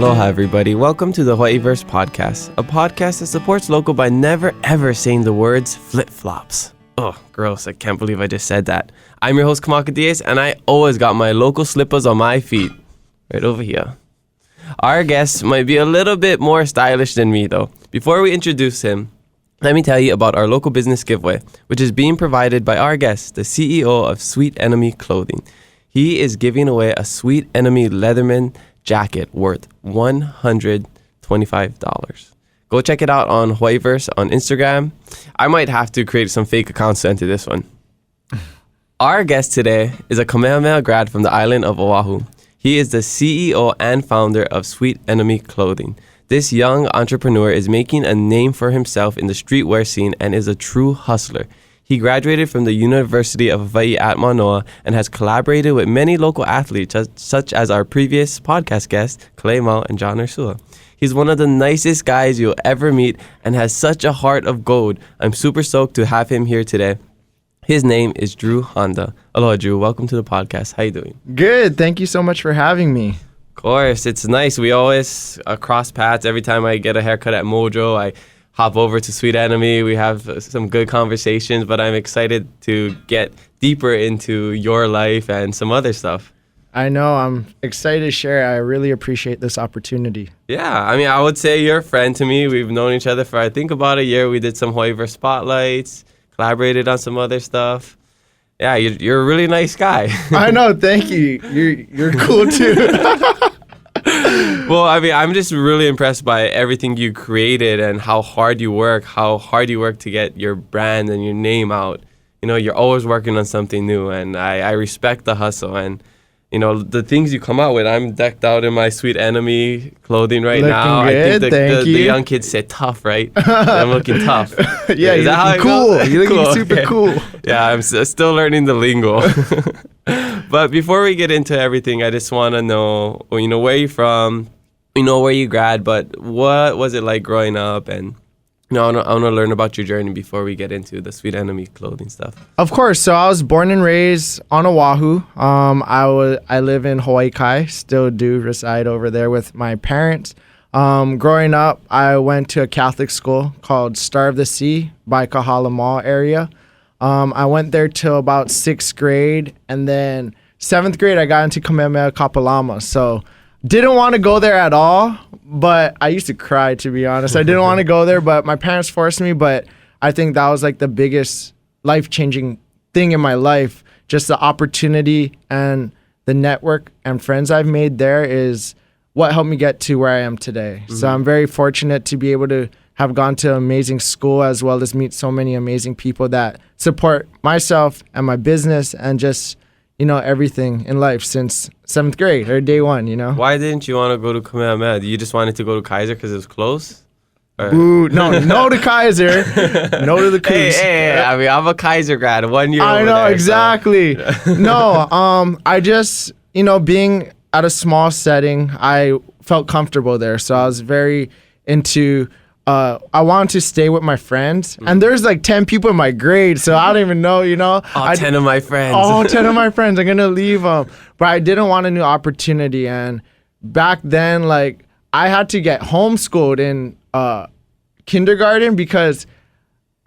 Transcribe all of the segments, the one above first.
Aloha, everybody. Welcome to the Hawaiiverse podcast, a podcast that supports local by never ever saying the words flip-flops. Oh, gross. I can't believe I just said that. I'm your host, Kamaka Diaz, and I always got my local slippers on my feet. Right over here. Our guest might be a little bit more stylish than me, though. Before we introduce him, let me tell you about our local business giveaway, which is being provided by our guest, the CEO of Sweet Enemy Clothing. He is giving away a Sweet Enemy Leatherman jacket worth $125. Go check it out on Hawaiiverse on Instagram. I might have to create some fake accounts to enter this one. Our guest today is a Kamehameha grad from the island of Oahu. He is the CEO and founder of Sweet Enemy Clothing. This young entrepreneur is making a name for himself in the streetwear scene and is a true hustler. He graduated from the University of Hawaii at Manoa and has collaborated with many local athletes, such as our previous podcast guests, Kamehameha and John Ursula. He's one of the nicest guys you'll ever meet and has such a heart of gold. I'm super stoked to have him here today. His name is Drew Honda. Aloha, Drew. Welcome to the podcast. How you doing? Good. Thank you so much for having me. Of course. It's nice. We always cross paths. Every time I get a haircut at Mojo, I hop over to Sweet Enemy. We have some good conversations, but I'm excited to get deeper into your life and some other stuff. I know. I'm excited to share. I really appreciate this opportunity. Yeah. I mean, I would say you're a friend to me. We've known each other for, I think, about a year. We did some Hawaiiverse spotlights, collaborated on some other stuff. Yeah, you're a really nice guy. I know. Thank you. You're cool, too. Well, I mean, I'm just really impressed by everything you created and how hard you work to get your brand and your name out. You know, you're always working on something new, and I respect the hustle. And, you know, the things you come out with. I'm decked out in my Sweet Enemy clothing right now. Good. I think the young kids say tough, right? I'm looking tough. Yeah, Is that you're how cool. You're looking super Okay. cool. Yeah, I'm still learning the lingo. But before we get into everything, I just want to know, you know, where you from, you know, where you grad, but what was it like growing up? And, you know, I want to learn about your journey before we get into the Sweet Enemy clothing stuff. Of course. So I was born and raised on Oahu. I live in Hawaii Kai. Still do reside over there with my parents. Growing up, I went to a Catholic school called Star of the Sea by Kahala Mall area. I went there till about 6th grade, and then 7th grade, I got into Kamehameha Kapalama. So didn't want to go there at all, but I used to cry, to be honest. I didn't want to go there, but my parents forced me. But I think that was like the biggest life-changing thing in my life. Just the opportunity and the network and friends I've made there is what helped me get to where I am today. Mm-hmm. So I'm very fortunate to be able to have gone to an amazing school as well as meet so many amazing people that support myself and my business and just, you know, everything in life since 7th grade or day one, you know. Why didn't you want to go to Kamehameha? You just wanted to go to Kaiser because it was close? Ooh, no to Kaiser. No to the Cougs. Hey, I mean, I'm a Kaiser grad, 1 year I over know, there, exactly. So. No, I just, you know, being at a small setting, I felt comfortable there. So I was very into... I wanted to stay with my friends, and there's like 10 people in my grade, so I don't even know, you know. 10 of my friends. 10 of my friends. I'm gonna leave them, but I didn't want a new opportunity. And back then, like, I had to get homeschooled in kindergarten because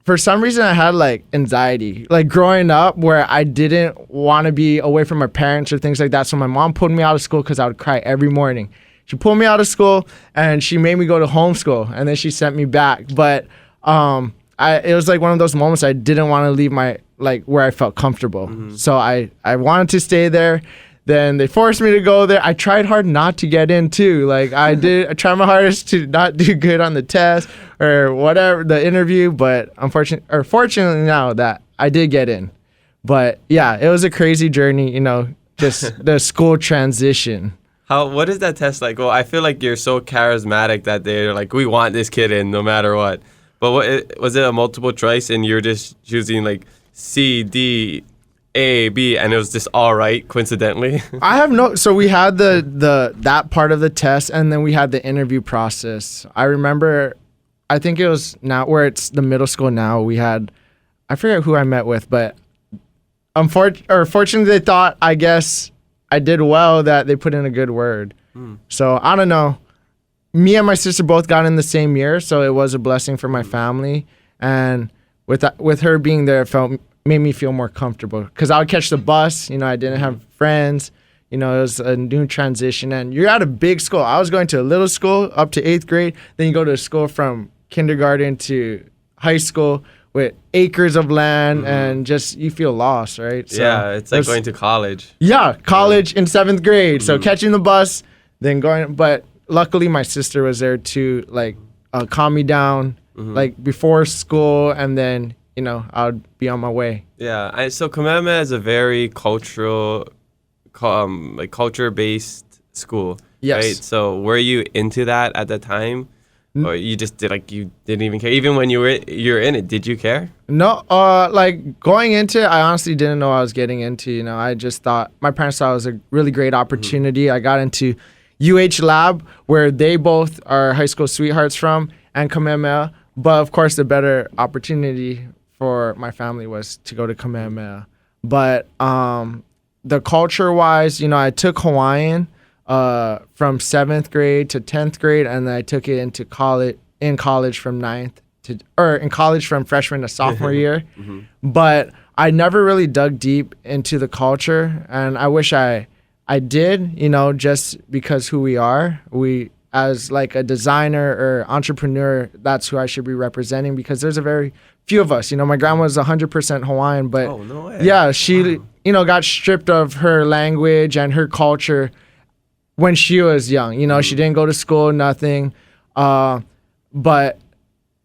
for some reason I had like anxiety, like growing up, where I didn't want to be away from my parents or things like that. So my mom pulled me out of school because I would cry every morning. She pulled me out of school and she made me go to homeschool, and then she sent me back. But it was like one of those moments I didn't want to leave my, like, where I felt comfortable. Mm-hmm. So I wanted to stay there. Then they forced me to go there. I tried hard not to get in too. Like I tried my hardest to not do good on the test or whatever, the interview. But fortunately now that I did get in. But yeah, it was a crazy journey, you know, just the school transition. What is that test like? Well, I feel like you're so charismatic that they're like, we want this kid in no matter what. But was it a multiple choice and you're just choosing like C, D, A, B, and it was just all right, coincidentally? So we had that part of the test, and then we had the interview process. I remember, I think it was now where it's the middle school now, we had, I forget who I met with, but fortunately they thought, I guess, I did well that they put in a good word. So I don't know. me and my sister both got in the same year, so it was a blessing for my family. And with her being there, it made me feel more comfortable because I would catch the bus. You know, I didn't have friends. You know, it was a new transition, and you're at a big school. I was going to a little school up to 8th grade. Then you go to a school from kindergarten to high school with acres of land, and just you feel lost, right? So yeah, it's like going to college. Yeah, college in 7th grade. So catching the bus, then going. But luckily, my sister was there to like calm me down, like before school, and then you know I would be on my way. Yeah, so Kamehameha is a very cultural, like culture-based school. Yes. Right? So were you into that at the time? Or you just did you didn't even care? Even when you're in it, did you care? No, like going into it, I honestly didn't know what I was getting into. You know, I just thought my parents thought it was a really great opportunity. I got into UH Lab, where they both are high school sweethearts from, and Kamehameha. But of course, the better opportunity for my family was to go to Kamehameha. But the culture-wise, you know, I took Hawaiian from 7th grade to 10th grade, and then I took it into college from from freshman to sophomore year. But I never really dug deep into the culture, and I wish I did, you know, just because who we are. We, as like a designer or entrepreneur, that's who I should be representing, because there's a very few of us. You know, my grandma was 100% Hawaiian, but oh, no way. Yeah, she you know, got stripped of her language and her culture when she was young. You know, she didn't go to school, nothing. But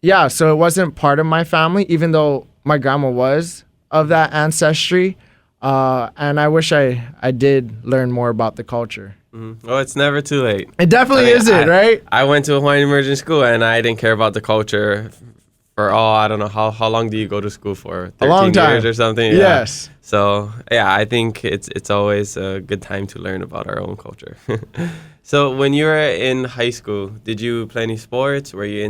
yeah, so it wasn't part of my family, even though my grandma was of that ancestry. And I wish I did learn more about the culture. Well, it's never too late. It definitely isn't, right? I went to a Hawaiian immersion school, and I didn't care about the culture for, I don't know, how long do you go to school for? 13 a long time. years or something? Yes. Yeah. So, yeah, I think it's always a good time to learn about our own culture. So, when you were in high school, did you play any sports? Were you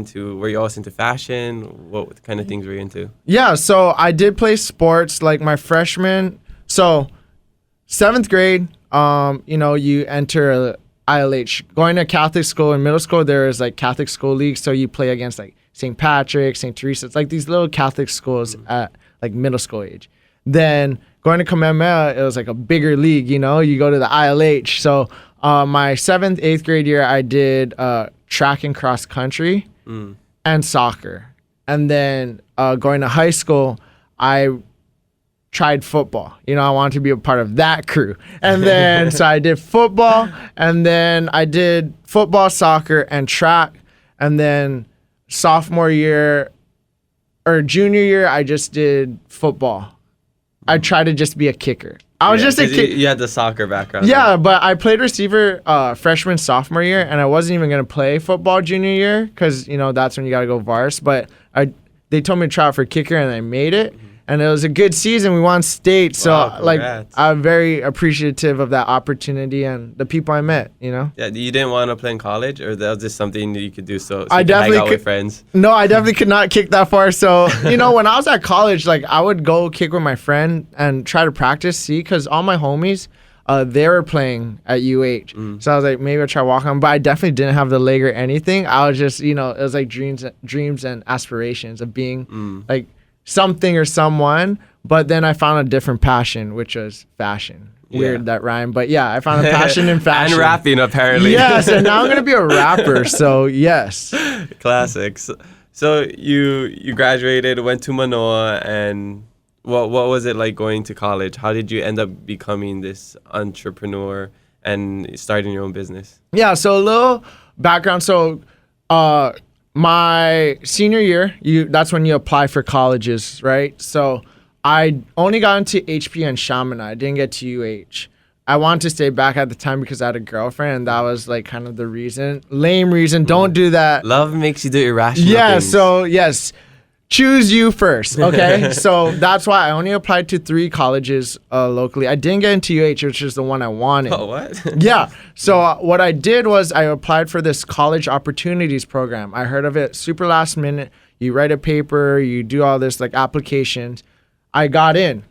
always into fashion? What kind of things were you into? Yeah, so I did play sports like my freshman. So, 7th grade, you know, you enter ILH. Going to Catholic school in middle school, there is like Catholic school leagues, so you play against like St. Patrick, St. Teresa. It's like these little Catholic schools at like middle school age. Then going to Kamehameha, it was like a bigger league, you know, you go to the ILH. So my 7th, 8th grade year, I did track and cross country and soccer. And then going to high school, I tried football. You know, I wanted to be a part of that crew. And then, so I did football, and then I did football, soccer, and track. And then sophomore year or junior year, I just did football. I tried to just be a kicker. I was just a kicker. You had the soccer background. Yeah, but I played receiver freshman, sophomore year, and I wasn't even going to play football junior year because, you know, that's when you got to go vars. But they told me to try out for kicker, and I made it. And it was a good season. We won state. So, like, I'm very appreciative of that opportunity and the people I met, you know? Yeah, you didn't want to play in college? Or that was just something that you could do so I you could hang out with friends? No, I definitely could not kick that far. So, you know, when I was at college, like, I would go kick with my friend and try to practice, because all my homies, they were playing at UH. So I was like, maybe I'll try walk on. But I definitely didn't have the leg or anything. I was just, you know, it was like dreams and aspirations of being, like, something or someone. But then I found a different passion, which was fashion. Weird that rhyme, but yeah, I found a passion in fashion. And rapping, apparently. Yes, and now I'm gonna be a rapper. So yes. Classics. So you graduated, went to Manoa, and what was it like going to college? How did you end up becoming this entrepreneur and starting your own business? Yeah, so a little background. So my senior year, that's when you apply for colleges, right? So I only got into HP and Chaminade. I didn't get to UH. I wanted to stay back at the time because I had a girlfriend, and that was like kind of the reason. Lame reason. Don't do that. Love makes you do irrational things. So yes, choose you first, okay? So that's why I only applied to 3 colleges locally. I didn't get into UH, which is the one I wanted. Oh, what? Yeah. So what I did was I applied for this college opportunities program. I heard of it super last minute. You write a paper, you do all this like applications. I got in.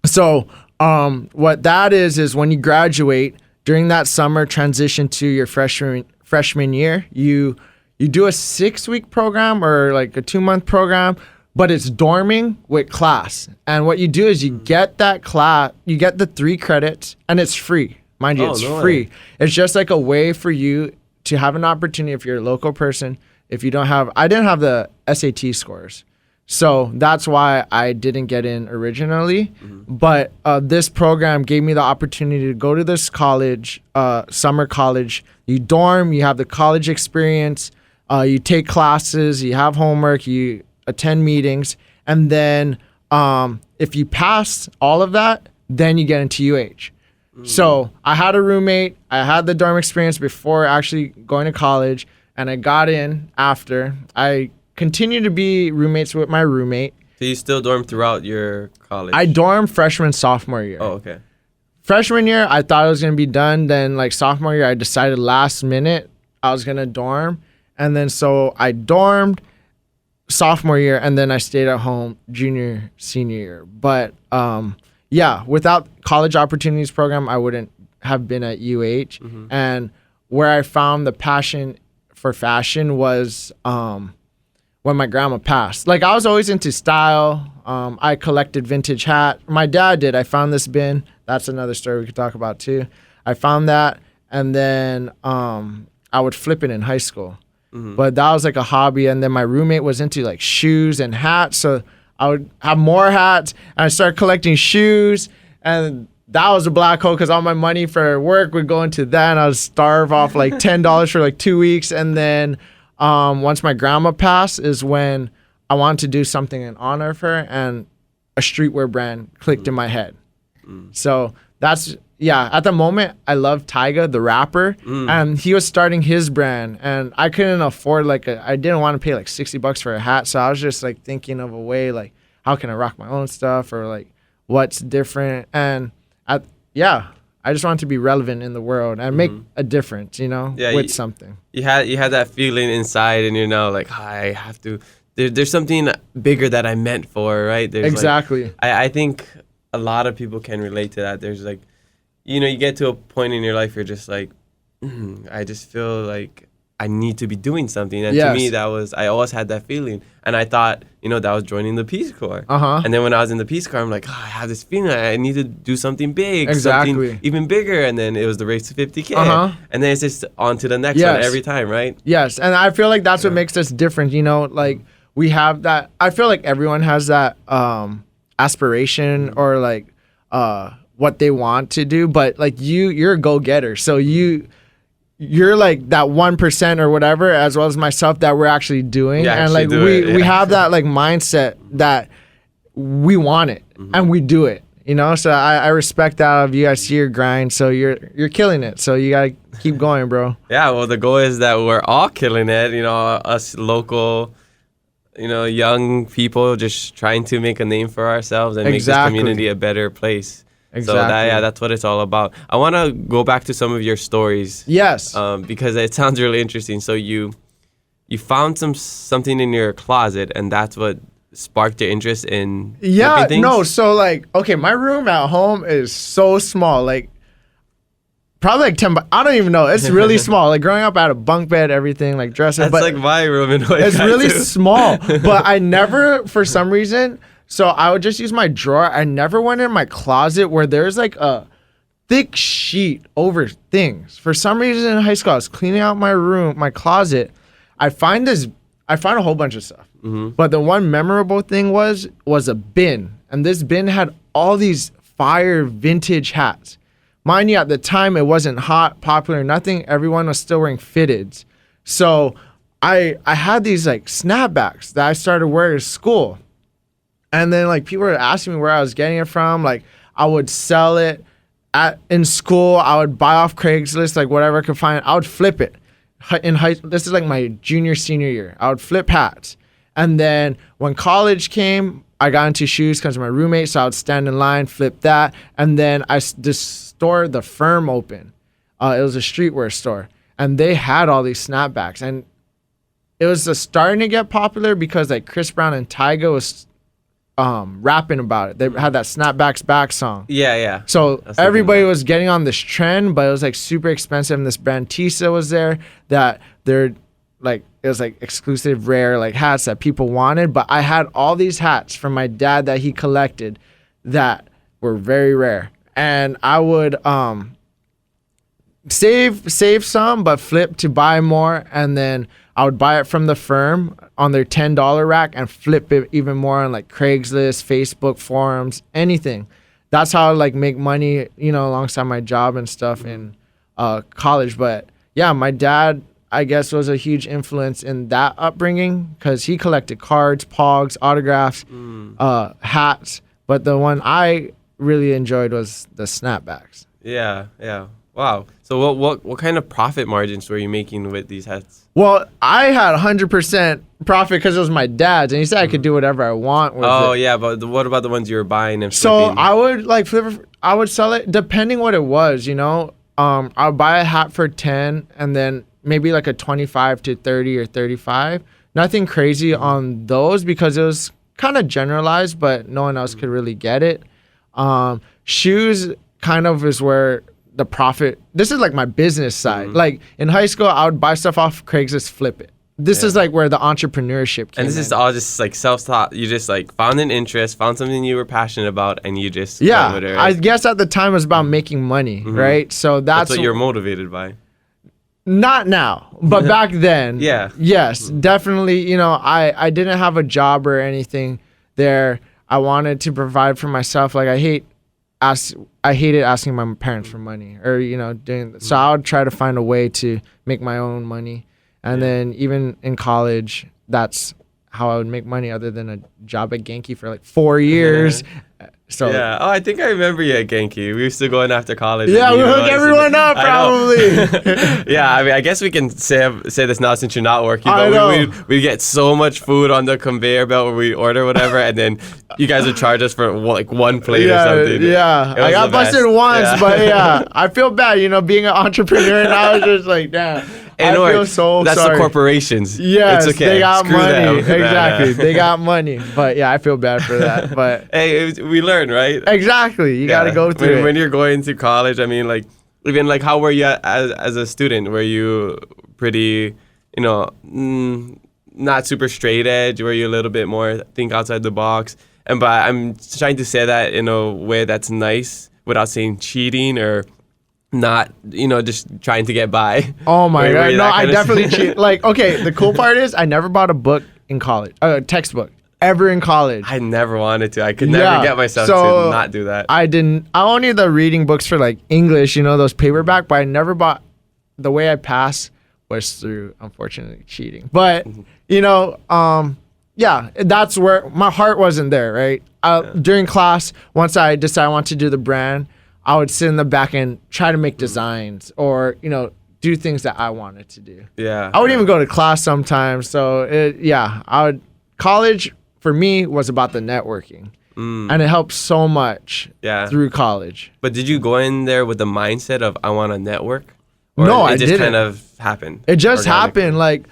So what that is when you graduate, during that summer transition to your freshman freshman year. You do a 6-week program or like a 2-month program, but it's dorming with class. And what you do is you get that class, you get the 3 credits, and it's free. Mind you, it's free. It's just like a way for you to have an opportunity if you're a local person. If you don't have, I didn't have the SAT scores. So that's why I didn't get in originally. But this program gave me the opportunity to go to this college, summer college. You dorm, you have the college experience, you take classes, you have homework, you attend meetings. And then if you pass all of that, then you get into UH. So I had a roommate. I had the dorm experience before actually going to college, and I got in after. I continued to be roommates with my roommate. So you still dorm throughout your college? I dormed freshman, sophomore year. Oh, okay. Freshman year, I thought it was going to be done. Then like sophomore year, I decided last minute I was going to dorm. And then so I dormed sophomore year, and then I stayed at home junior, senior year. But yeah, without college opportunities program, I wouldn't have been at UH. And where I found the passion for fashion was when my grandma passed. Like, I was always into style. I collected vintage hat. My dad did. I found this bin. That's another story we could talk about too. I found that, and then I would flip it in high school. But that was like a hobby. And then my roommate was into like shoes and hats, so I would have more hats, and I started collecting shoes, and that was a black hole because all my money for work would go into that, and I would starve off like $10 for like 2 weeks. And then once my grandma passed is when I wanted to do something in honor of her, and a streetwear brand clicked in my head. So that's, yeah, at the moment, I love Tyga, the rapper, and he was starting his brand, and I couldn't afford I didn't want to pay like $60 for a hat, so I was just like thinking of a way, like, how can I rock my own stuff, or like what's different, and I just wanted to be relevant in the world and make a difference, with something. You had that feeling inside, and like, I have to. There's something bigger that I meant for, right? There's exactly. I think a lot of people can relate to that. There's like, you get to a point in your life where you're just like, I just feel like I need to be doing something. And to me, I always had that feeling. And I thought, that was joining the Peace Corps. And then when I was in the Peace Corps, I'm like, I have this feeling I need to do something big, something even bigger. And then it was the race to 50K. And then it's just on to the next one every time, right? Yes. And I feel like that's what makes us different, like we have that. I feel like everyone has that aspiration or like what they want to do, but like you're a go-getter, so you're like that 1% or whatever, as well as myself, that we're actually doing, and like we have that like mindset that we want it and we do it, so I respect that of you. I see your grind, so you're killing it, so you gotta keep going, bro. Yeah, well, the goal is that we're all killing it, us local young people just trying to make a name for ourselves and make this community a better place. Exactly. So that's what it's all about. I want to go back to some of your stories. Yes. Because it sounds really interesting. So you found something in your closet, and that's what sparked your interest in things? No. So like, okay, my room at home is so small. Like, probably like 10. I don't even know. It's really small. Like growing up, I had a bunk bed, everything, like dresser. That's like my room in Hawaii. It's really small. But I never, for some reason. So I would just use my drawer. I never went in my closet where there's like a thick sheet over things. For some reason in high school, I was cleaning out my room, my closet. I find a whole bunch of stuff. But the one memorable thing was a bin. And this bin had all these fire vintage hats. Mind you, at the time, it wasn't hot, popular, nothing. Everyone was still wearing fitteds. So I had these like snapbacks that I started wearing at school. And then like people were asking me where I was getting it from. Like I would sell it in school. I would buy off Craigslist, like whatever I could find. I would flip it. This is like my junior, senior year. I would flip hats. And then when college came, I got into shoes because of my roommate. So I would stand in line, flip that. And then this store, The Firm, opened. It was a streetwear store. And they had all these snapbacks. And it was starting to get popular because like Chris Brown and Tyga was rapping about it. They had that Snapbacks Back song. Yeah. So That's everybody was getting on this trend, but it was like super expensive. And this brand Tisa was there that they're like, it was like exclusive rare like hats that people wanted. But I had all these hats from my dad that he collected that were very rare. And I would save some, but flip to buy more. And then I would buy it from the firm on their $10 rack and flip it even more on like Craigslist, Facebook forums, anything. That's how I like make money, you know, alongside my job and stuff in college. But yeah, my dad, I guess, was a huge influence in that upbringing because he collected cards, pogs, autographs, hats. But the one I really enjoyed was the snapbacks. Yeah. Wow. So what kind of profit margins were you making with these hats? Well, I had 100% profit because it was my dad's, and he said I could do whatever I want with it. Oh, yeah, but what about the ones you were buying and So flipping? I would like flip. I would sell it depending what it was. You know, I'll buy a hat for 10, and then maybe like a 25 to 30 or 35. Nothing crazy on those because it was kind of generalized, but no one else could really get it. Shoes kind of is where the profit. This is like my business side. Like in high school, I would buy stuff off Craigslist, flip it. This is like where the entrepreneurship came And this in. is all just like self-taught. You just like found an interest, found something you were passionate about, and you just went with it, I right? guess at the time it was about making money, right? So That's what you're motivated by. not now, but back then. Yeah. Yes, definitely. You know, I didn't have a job or anything there. I wanted to provide for myself. Like I hated asking my parents for money or, you know, doing so I would try to find a way to make my own money. And then even in college, that's how I would make money other than a job at Genki for like 4 years. So Yeah. Oh, I think I remember you at Genki. We used to go in after college. yeah, and we you hook know, everyone up I know. probably. Yeah, I mean, I guess we can say this now since you're not working. I But know. we get so much food on the conveyor belt where we order whatever, and then you guys would charge us for like one plate or something. Yeah. It was I got the best. busted once, Yeah. but yeah, I feel bad, you know, being an entrepreneur now is just like, damn. Hey, no I feel worries. so That's sorry. the corporations. Yes, It's okay. they got Screw money. them. Exactly. They got money. But yeah, I feel bad for that. But Hey, we learn, right? exactly. You got to go through it. When you're going to college, I mean, like, even like, how were you as a student? Were you pretty, you know, not super straight edge? Were you a little bit more think outside the box? And but I'm trying to say that in a way that's nice without saying cheating or not, you know, just trying to get by. Oh my Were God. you No, that I kind of- definitely cheat. Like, okay, the cool part is I never bought a book in college, a textbook ever in college. I never wanted to. I could never get myself so to not do that. I didn't. I only did the reading books for like English, you know, those paperback, but I never bought. The way I passed was through, unfortunately, cheating. But, you know, yeah, that's where my heart wasn't there, right? During class, once I decided I want to do the brand, I would sit in the back and try to make designs or, you know, do things that I wanted to do. Yeah. I wouldn't even go to class sometimes. So, college for me was about the networking. And it helped so much through college. But did you go in there with the mindset of I want to network? Or No, it I just didn't. kind of happened? It just organically? happened. Like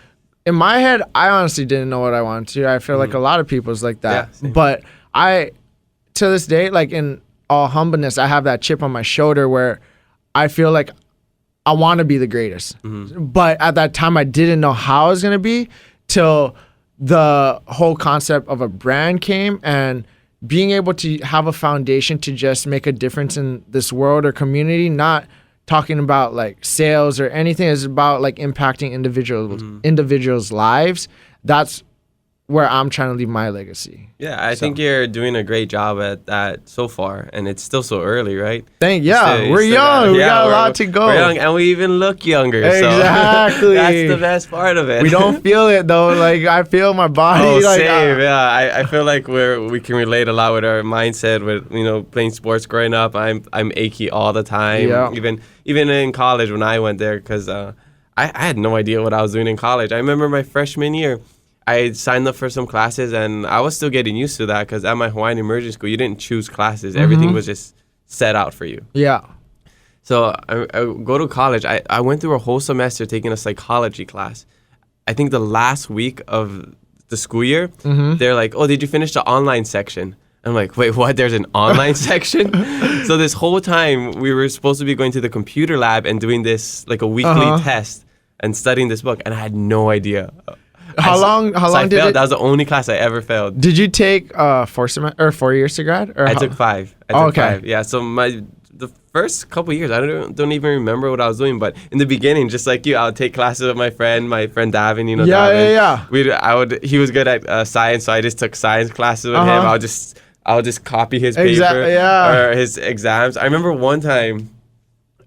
in my head, I honestly didn't know what I wanted to. I feel like a lot of people's like that. Yeah, same. But to this day, like in all humbleness, I have that chip on my shoulder where I feel like I want to be the greatest. But at that time, I didn't know how I was going to be till the whole concept of a brand came and being able to have a foundation to just make a difference in this world or community, not talking about like sales or anything. It's about like impacting individuals' lives. That's where I'm trying to leave my legacy. Yeah, I think you're doing a great job at that so far, and it's still so early, right? We're You young. still We got a we're- lot to go. We're young, and we even look younger. Exactly. So that's the best part of it. We don't feel it though. Like I feel my body. Oh, like, same. Yeah, I feel like we can relate a lot with our mindset with, you know, playing sports growing up. I'm achy all the time. Yeah. Even in college when I went there, because I had no idea what I was doing in college. I remember my freshman year, I signed up for some classes, and I was still getting used to that because at my Hawaiian immersion school, you didn't choose classes. Everything was just set out for you. Yeah. So I go to college. I went through a whole semester taking a psychology class. I think the last week of the school year, Mm-hmm. they're like, "Oh, did you finish the online section?" I'm like, "Wait, what? There's an online section?" So this whole time we were supposed to be going to the computer lab and doing this like a weekly test and studying this book, and I had no idea. How long I did failed. it? That was the only class I ever failed. Did you take 4 years to grad? Or I how- took 5. Okay. 5. Yeah. So the first couple years, I don't even remember what I was doing. But in the beginning, just like you, I would take classes with my friend Davin. You know, Yeah, Davin. yeah. He was good at science, so I just took science classes with him. I'll just copy his paper or his exams. I remember one time,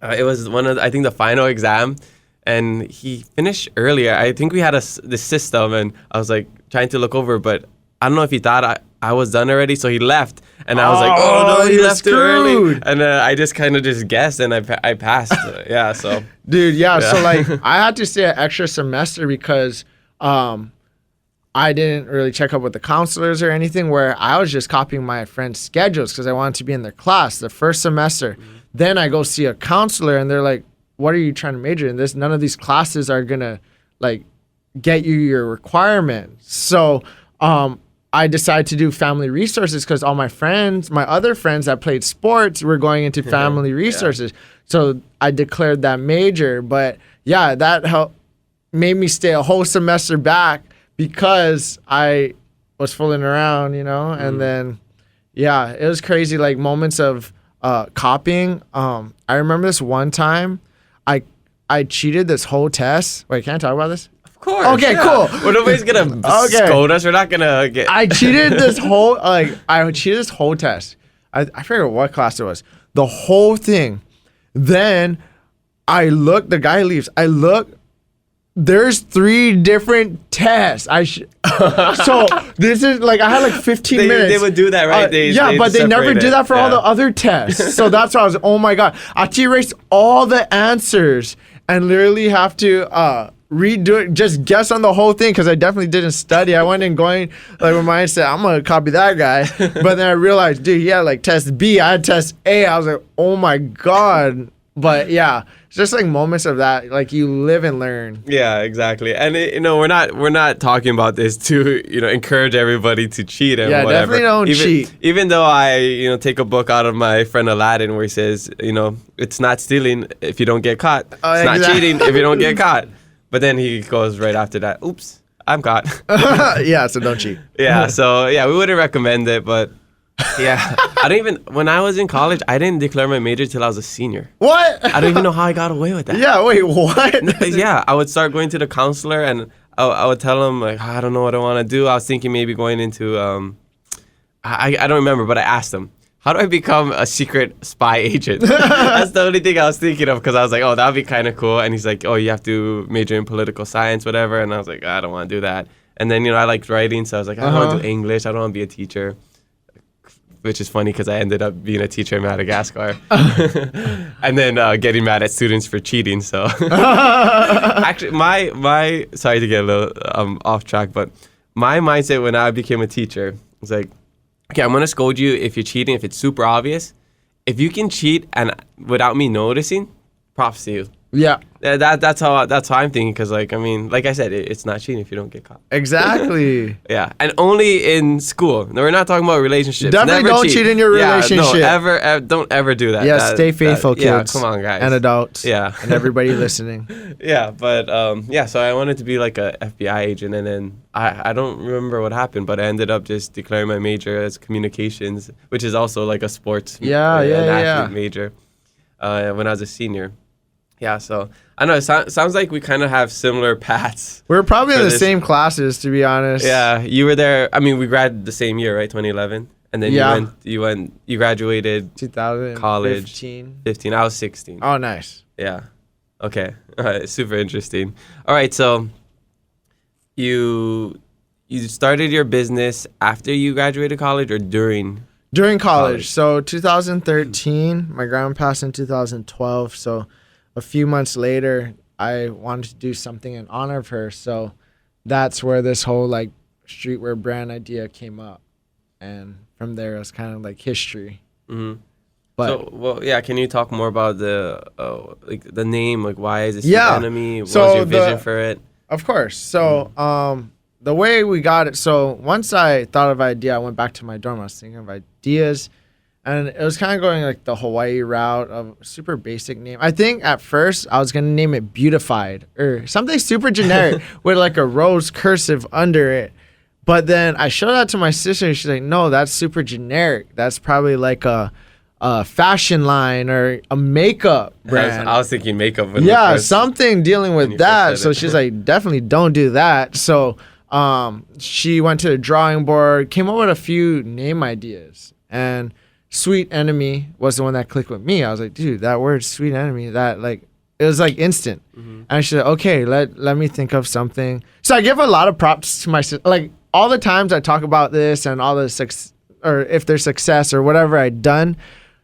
it was I think the final exam. And he finished earlier. I think we had this system, and I was like trying to look over, but I don't know if he thought I was done already, so he left. And I was like, "Oh no, he left too early." And I just kind of just guessed, and I passed. Yeah, so dude, yeah. So like, I had to stay an extra semester because I didn't really check up with the counselors or anything. Where I was just copying my friends' schedules because I wanted to be in their class the first semester. Then I go see a counselor, and they're like, "What are you trying to major in? This none of these classes are gonna like get you your requirements." So I decided to do family resources because all my other friends that played sports were going into family resources. So I declared that major. But yeah, that made me stay a whole semester back because I was fooling around, you know. And then yeah, it was crazy. Like moments of copying. I remember this one time. I cheated this whole test. Wait, can I talk about this? of course. Okay, cool. Well, nobody's gonna scold us. We're not gonna get. I cheated this whole test. I forget what class it was. The whole thing. Then I look. The guy leaves. I look. There's 3 different tests. So this is like I had like 15 minutes. They would do that, right? But they never do that for all the other tests. So that's why I was, oh my god, I had to erase all the answers and literally have to redo it, just guess on the whole thing because I definitely didn't study. I went in going like with my mindset, I'm gonna copy that guy. But then I realized, dude, he had like test B, I had test A. I was like, oh my god. But yeah, it's just like moments of that, like you live and learn. Yeah, exactly. And we're not talking about this to encourage everybody to cheat and whatever. Definitely don't cheat. Even though I take a book out of my friend Aladdin where he says it's not stealing if you don't get caught. It's not cheating if you don't get caught. But then he goes right after that. Oops, I'm caught. Yeah, so don't cheat. Yeah, so yeah, we wouldn't recommend it, but. Yeah, when I was in college, I didn't declare my major till I was a senior. What? I don't even know how I got away with that. Yeah, wait, what? Yeah, I would start going to the counselor and I would tell him like, I don't know what I want to do. I was thinking maybe going into, I don't remember, but I asked him, how do I become a secret spy agent? That's the only thing I was thinking of because I was like, oh, that would be kind of cool. And he's like, oh, you have to major in political science, whatever. And I was like, I don't want to do that. And then, I liked writing, so I was like, I don't want to do English. I don't want to be a teacher. Which is funny because I ended up being a teacher in Madagascar and then getting mad at students for cheating. So actually, my sorry to get a little off track, but my mindset when I became a teacher was like, okay, I'm going to scold you if you're cheating, if it's super obvious. If you can cheat and without me noticing, props to you. Yeah. That's how I'm thinking because, like I said, it's not cheating if you don't get caught. Exactly. Yeah, and only in school. No, we're not talking about relationships. Definitely Never don't cheat in your relationship. No, don't ever do that. Yeah, stay faithful, kids. Yeah, come on, guys. And adults. Yeah. And everybody listening. Yeah, but so I wanted to be like a FBI agent, and then I don't remember what happened, but I ended up just declaring my major as communications, which is also like a sports athlete major when I was a senior. Yeah, so I know it sounds like we kind of have similar paths. We're probably in the same classes, to be honest. Yeah, you were there. I mean, we graduated the same year, right? 2011, and then you graduated 2015. college. 15. I was 16. Oh, nice. Yeah. Okay. All right. Super interesting. All right. So you started your business after you graduated college or during? During college. So 2013, my grandma passed in 2012. So a few months later, I wanted to do something in honor of her. So that's where this whole like streetwear brand idea came up. And from there, it was kind of like history. Mm-hmm. But can you talk more about the name? Like, why is this your enemy? What was your vision for it? Of course. So the way we got it. So once I thought of an idea, I went back to my dorm. I was thinking of ideas, and it was kind of going like the Hawaii route of super basic name. I think at first I was gonna name it Beautified or something super generic with like a rose cursive under it. But then I showed that to my sister, and she's like, "No, that's super generic. That's probably like a fashion line or a makeup brand." I was thinking makeup. Yeah, something dealing with that. So she's like, "Definitely don't do that." So she went to the drawing board, came up with a few name ideas, and Sweet Enemy was the one that clicked with me. I was like, "Dude, that word Sweet Enemy, that like." It was like instant. And she said, "Okay, let me think of something." So I give a lot of props to my sister. Like all the times I talk about this and all the success, or if there's success or whatever I've done,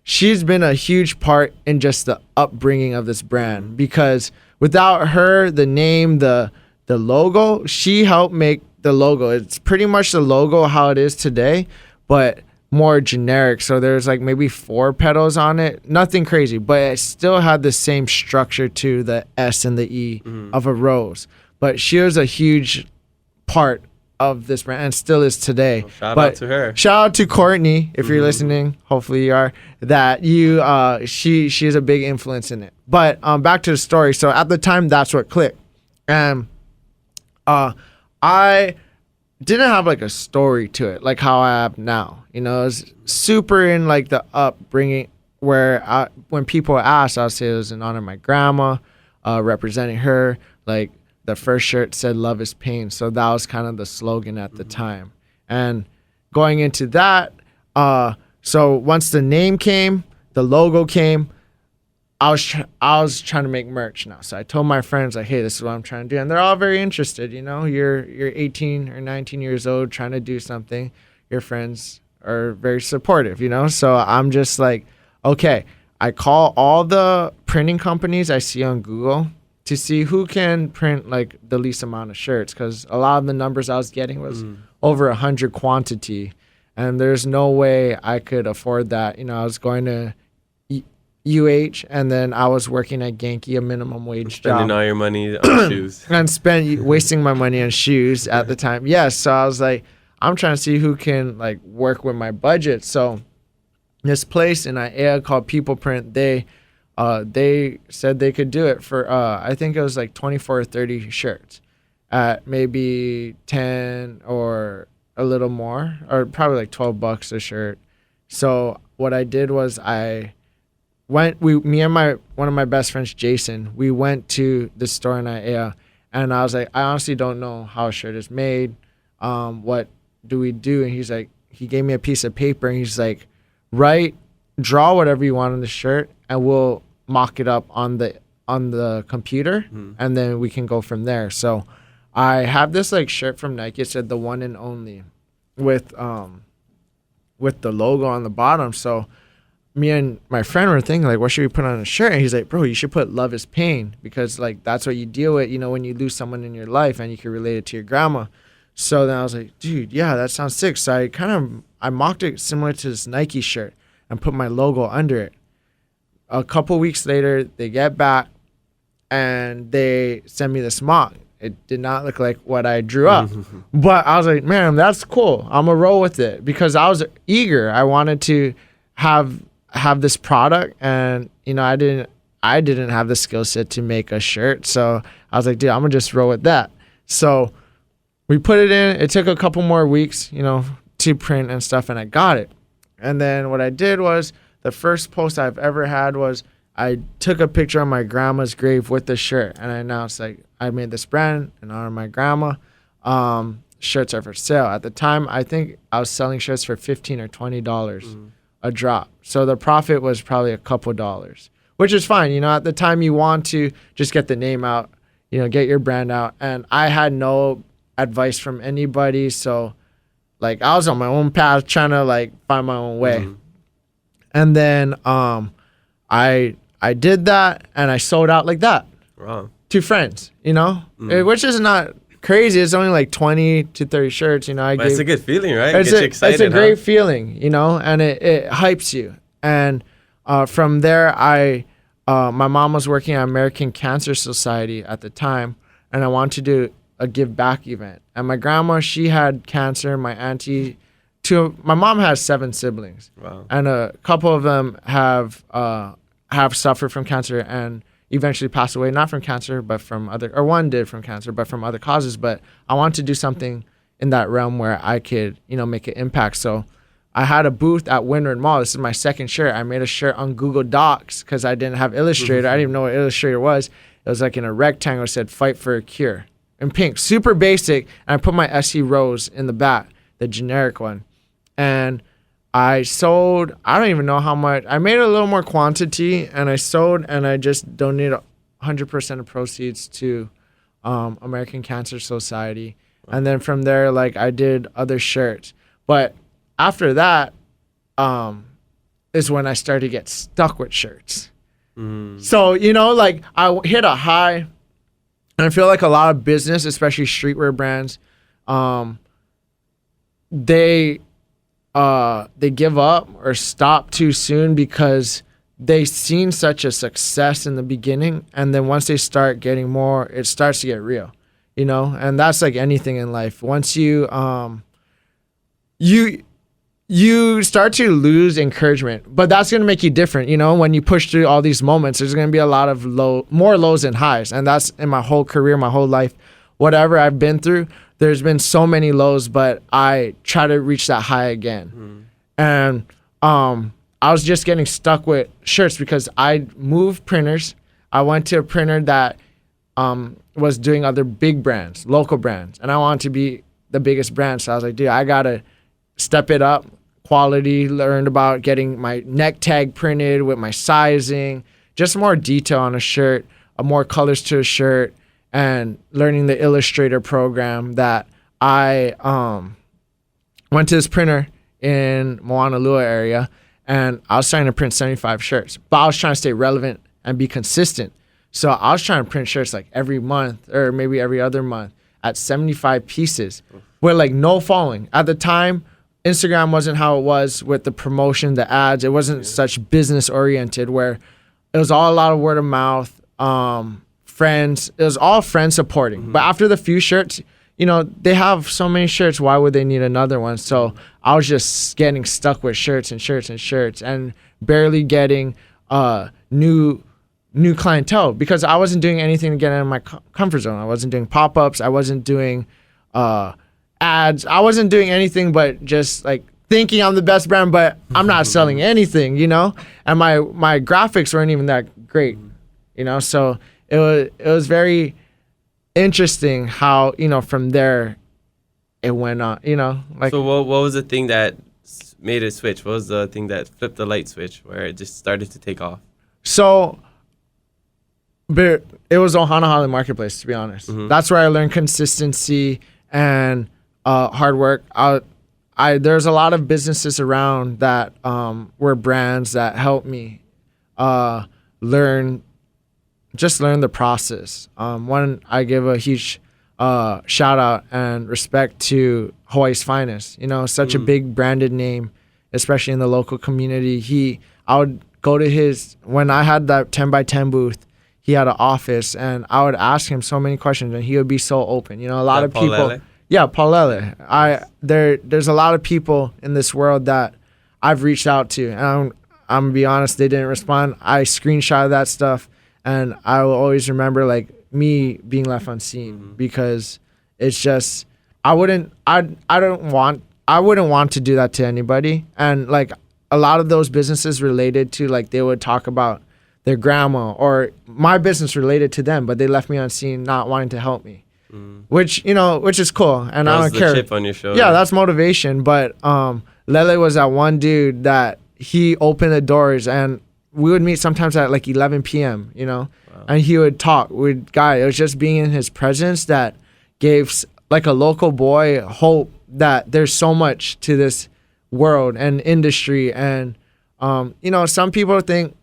she's been a huge part in just the upbringing of this brand, because without her, the name, the logo, she helped make the logo. It's pretty much the logo how it is today, but more generic. So there's like maybe 4 petals on it, nothing crazy, but it still had the same structure to the S and the E of a rose. But she was a huge part of this brand and still is today. Well, shout out to her. Shout out to Courtney if you're listening. Hopefully you are. That you she is a big influence in it. But back to the story. So at the time, that's what clicked, and I didn't have like a story to it like how I have now. You know, it's super in like the upbringing where when people ask, I'll say it was in honor of my grandma, representing her. Like the first shirt said "Love is Pain," so that was kind of the slogan at the time. And going into that, so once the name came, the logo came, I was trying to make merch now. So I told my friends like, "Hey, this is what I'm trying to do," and they're all very interested. You know, you're 18 or 19 years old trying to do something. Your friends are very supportive. You know, so I'm just like, okay. I call all the printing companies I see on Google to see who can print like the least amount of shirts, because a lot of the numbers I was getting was over 100 quantity, and there's no way I could afford that. You know, I was going to UH, and then I was working at Genki, a minimum wage job. Spending all your money on shoes. And wasting my money on shoes at the time. Yes, so I was like, I'm trying to see who can like work with my budget. So this place in Aiea called People Print, they said they could do it for I think it was like 24 or 30 shirts at maybe 10 or a little more, or probably like $12 a shirt. So what I did was me and one of my best friends, Jason, we went to the store in Aiea, and I was like, I honestly don't know how a shirt is made. What do we do? And he's like, he gave me a piece of paper, and he's like, draw whatever you want on the shirt, and we'll mock it up on the computer, and then we can go from there. So I have this like shirt from Nike. It said "The One and Only" with the logo on the bottom. So me and my friend were thinking like, what should we put on a shirt? And he's like, bro, you should put "Love is Pain," because like that's what you deal with, you know, when you lose someone in your life, and you can relate it to your grandma. So then I was like, dude, yeah, that sounds sick. So I mocked it similar to this Nike shirt and put my logo under it. A couple weeks later, they get back and they send me this mock. It did not look like what I drew up. But I was like, man, that's cool. I'm going to roll with it, because I was eager. I wanted to have this product, and, you know, I didn't have the skill set to make a shirt. So I was like, dude, I'm going to just roll with that. So we put it in. It took a couple more weeks, you know, to print and stuff, and I got it. And then what I did was, the first post I've ever had was I took a picture of my grandma's grave with the shirt, and I announced like, I made this brand in honor of my grandma. Shirts are for sale. At the time, I think I was selling shirts for $15 or $20 a drop. So the profit was probably a couple dollars, which is fine. You know, at the time you want to just get the name out, you know, get your brand out. And I had no advice from anybody. So like I was on my own path trying to like find my own way. And then I did that, and I sold out like that. Wow. To friends, you know, which is not crazy. It's only like 20 to 30 shirts, you know. But it's a good feeling, right? It's Gets you excited, it's a great feeling, you know, and it hypes you. And from there, my mom was working at American Cancer Society at the time, and I wanted to a give back event. And my grandma, she had cancer. My auntie, my mom has 7 siblings. Wow. And a couple of them have suffered from cancer and eventually passed away, not from cancer, but from one did from cancer, but from other causes. But I wanted to do something in that realm where I could, make an impact. So I had a booth at Windward Mall. This is my second shirt. I made a shirt on Google Docs because I didn't have Illustrator. I didn't even know what Illustrator was. It was like in a rectangle. It said "Fight for a Cure" in pink, super basic. And I put my SC Rose in the back, the generic one. And I sold, I don't even know how much. I made a little more quantity, and I sold, and I just donated 100% of proceeds to American Cancer Society. And then from there, I did other shirts. But after that is when I started to get stuck with shirts. So, I hit a high, and I feel like a lot of business, especially streetwear brands, they give up or stop too soon because they've seen such a success in the beginning, and then once they start getting more, it starts to get real, and that's like anything in life. Once you you start to lose encouragement, but that's going to make you different. When you push through all these moments, there's going to be a lot of more lows than highs. And that's in my whole career, my whole life, whatever I've been through, there's been so many lows, but I try to reach that high again. And I was just getting stuck with shirts because I moved printers. I went to a printer that was doing other big brands, local brands, and I wanted to be the biggest brand. So I was like, dude, I got to step it up. Quality, learned about getting my neck tag printed with my sizing, just more detail on a shirt, more colors to a shirt, and learning the Illustrator program that I went to this printer in Moanalua area, and I was trying to print 75 shirts, but I was trying to stay relevant and be consistent. So I was trying to print shirts every month or maybe every other month at 75 pieces with no following. At the time, Instagram wasn't how it was with the promotion, the ads. It wasn't such business oriented where it was all a lot of word of mouth, friends. It was all friends supporting. But after the few shirts, they have so many shirts. Why would they need another one? So I was just getting stuck with shirts and shirts and shirts and barely getting new clientele because I wasn't doing anything to get out of my comfort zone. I wasn't doing pop-ups. I wasn't doing ads. I wasn't doing anything but just thinking I'm the best brand, but I'm not selling anything, and my graphics weren't even that great, so it was very interesting how, from there it went on, So what was the thing that made it switch? What was the thing that flipped the light switch where it just started to take off? So but it was on Hanahali Marketplace, to be honest. That's where I learned consistency and hard work. There's a lot of businesses around that were brands that helped me learn the process. One, I give a huge shout out and respect to Hawaii's Finest. Such a big branded name, especially in the local community. I would go to when I had that 10x10 booth, he had an office, and I would ask him so many questions, and he would be so open. A lot of people. Paulele? Yeah, Paulele. There's a lot of people in this world that I've reached out to, and I'm gonna be honest, they didn't respond. I screenshotted that stuff, and I will always remember me being left unseen because it's just I wouldn't want to do that to anybody. And a lot of those businesses related to they would talk about their grandma or my business related to them, but they left me unseen, not wanting to help me. Which is cool, and I don't care. Chip on your shoulder. Yeah, that's motivation. But Lele was that one dude that he opened the doors, and we would meet sometimes at 11 p.m. Wow. And he would talk with guy. It was just being in his presence that gave a local boy hope that there's so much to this world and industry. And some people think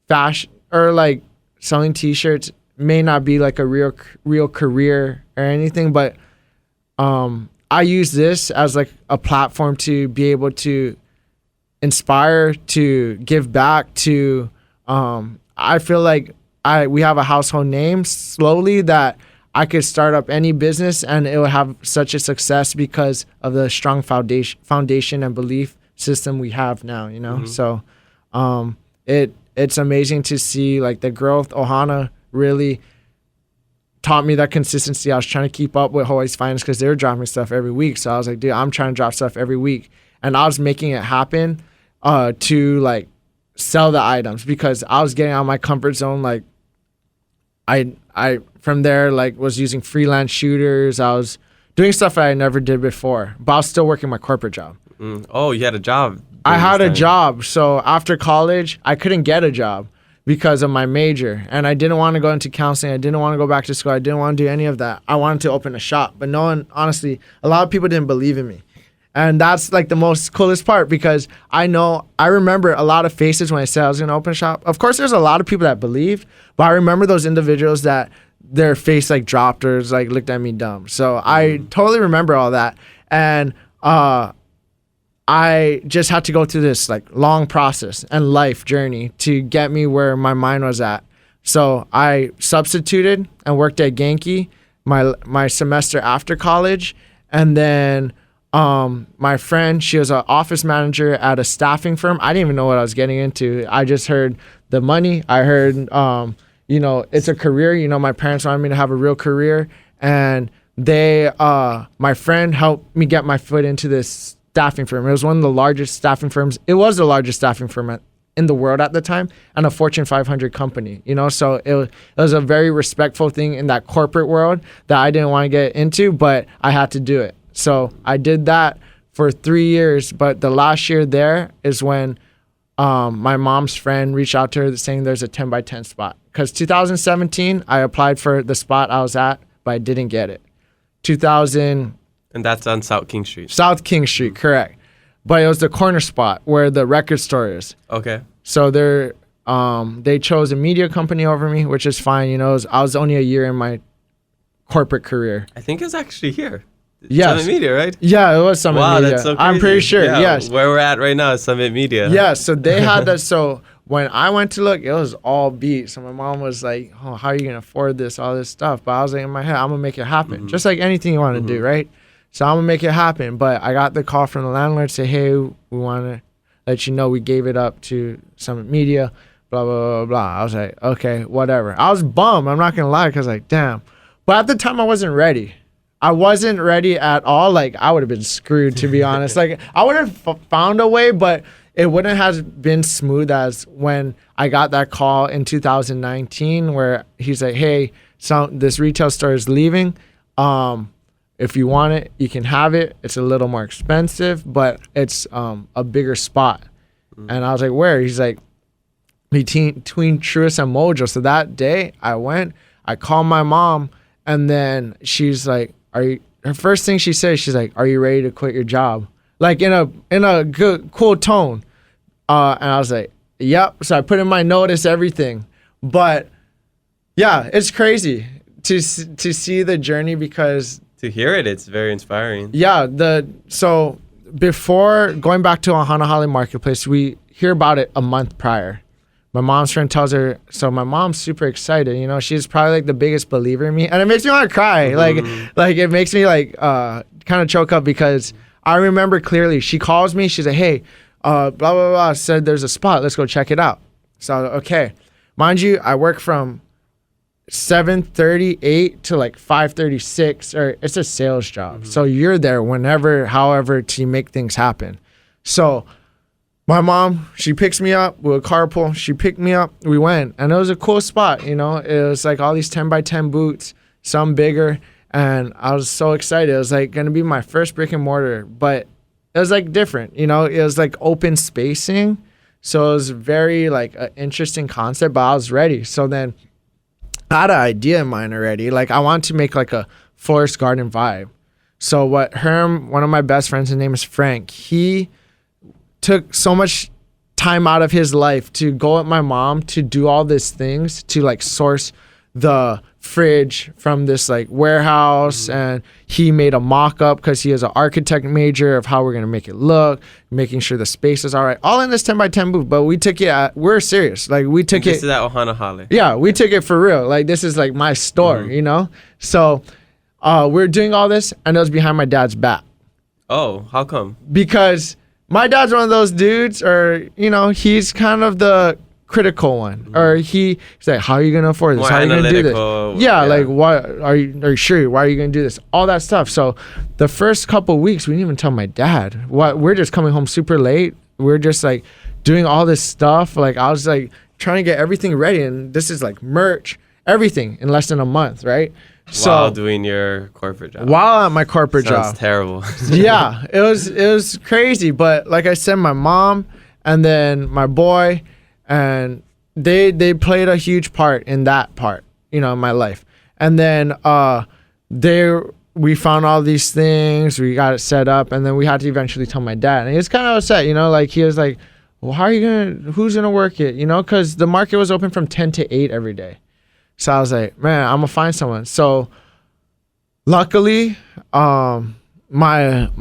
fashion or selling T-shirts may not be a real career or anything, but I use this as a platform to be able to inspire, to give back, to I feel we have a household name slowly that I could start up any business and it would have such a success because of the strong foundation and belief system we have now, you know? So it's amazing to see like the growth. Ohana really taught me that consistency. I was trying to keep up with Hawaii's Finest because they were dropping stuff every week. So I was like, dude, I'm trying to drop stuff every week. And I was making it happen to like sell the items because I was getting out of my comfort zone. Like I from there like was using freelance shooters. I was doing stuff that I never did before, but I was still working my corporate job. Oh, you had a job. I had a job. So after college, I couldn't get a job because of my major. And I didn't want to go into counseling. I didn't want to go back to school. I didn't want to do any of that. I wanted to open a shop. But no one, honestly, a lot of people didn't believe in me. And that's like the most coolest part because I remember a lot of faces when I said I was going to open a shop. Of course, there's a lot of people that believed, but I remember those individuals that their face like dropped or like looked at me dumb. So I totally remember all that. And I just had to go through this like long process and life journey to get me where my mind was at. So I substituted and worked at Genki my semester after college. And then my friend, she was an office manager at a staffing firm. I didn't even know what I was getting into. I just heard the money. I heard, it's a career. You know, my parents wanted me to have a real career. And my friend helped me get my foot into this staffing firm. It was one of the largest staffing firms. It was the largest staffing firm in the world at the time and a Fortune 500 company, you know? So it was a very respectful thing in that corporate world that I didn't want to get into, but I had to do it. So I did that for 3 years, but the last year there is when my mom's friend reached out to her saying there's a 10 by 10 spot. Because 2017, I applied for the spot I was at, but I didn't get it. And that's on South King Street. South King Street, correct. But it was the corner spot where the record store is. Okay. So they chose a media company over me, which is fine. You know, I was only a year in my corporate career. I think it's actually here. Yes. Summit Media, right? Yeah, it was Summit Media. Wow, that's so crazy. I'm pretty sure, yeah, yes. Where we're at right now is Summit Media. Yeah, so they had that. So when I went to look, it was all beat. So my mom was like, oh, how are you going to afford this, all this stuff? But I was like in my head, I'm going to make it happen. Just like anything you want to do, right? So I'm going to make it happen. But I got the call from the landlord say, hey, we want to let you know we gave it up to Summit Media, blah, blah, blah, blah. I was like, okay, whatever. I was bummed. I'm not going to lie because like, damn. But at the time, I wasn't ready. I wasn't ready at all. Like, I would have been screwed, to be honest. Like, I would have found a way, but it wouldn't have been smooth as when I got that call in 2019 where he's like, hey, this retail store is leaving. If you want it, you can have it. It's a little more expensive, but it's a bigger spot. And I was like, where? He's like, between Truist and Mojo. So that day, I went. I called my mom, and then she's like, her first thing she says, she's like, are you ready to quit your job? Like in a good, cool tone. And I was like, yep. So I put in my notice, everything. But yeah, it's crazy to see the journey because to hear it, it's very inspiring. Yeah. So before going back to Ohana Hale Marketplace, we hear about it a month prior. My mom's friend tells her, so my mom's super excited. You know, she's probably like the biggest believer in me. And it makes me want to cry. Like it makes me like kind of choke up because I remember clearly she calls me. She's like, hey, blah, blah, blah, said there's a spot. Let's go check it out. So, okay. Mind you, I work from 7:38 to like 5:36, or it's a sales job. So you're there whenever, however, to make things happen. So my mom, she picks me up with a carpool. She picked me up. We went. And it was a cool spot, you know. It was like all these 10 by 10 boots, some bigger. And I was so excited. It was like going to be my first brick and mortar. But it was like different, you know. It was like open spacing. So it was very like an interesting concept. But I was ready. So then I had an idea in mind already. Like I wanted to make like a forest garden vibe. So what one of my best friends, his name is Frank. He took so much time out of his life to go with my mom to do all these things, to like source the fridge from this like warehouse, and he made a mock-up because he is an architect major of how we're gonna make it look, making sure the space is all right, all in this 10 by 10 booth. But we took it we're serious, like we took This it is at Ohana Hale. yeah, we took it for real, like this is like my store, you know. So we're doing all this, and it was behind my dad's back. Oh, how come? Because my dad's one of those dudes, or you know, he's kind of the critical one, or he's like, how are you gonna afford this? More How are you gonna do analytical, this? Yeah, yeah. like what are you sure? Why are you gonna do this? All that stuff. So the first couple weeks, we didn't even tell my dad. What we're just coming home super late. We're just like doing all this stuff. Like I was like trying to get everything ready, and this is like merch, everything in less than a month, right? While doing your corporate job. While at my corporate Sounds job. terrible. Yeah, it was crazy. But like I said, my mom and then my boy, and they played a huge part in that part, you know, in my life. And then we found all these things, we got it set up, and then we had to eventually tell my dad. And he was kind of upset, you know, like he was like, well, who's gonna work it, you know, because the market was open from 10 to 8 every day. So I was like, man, I'm gonna find someone. So luckily, I have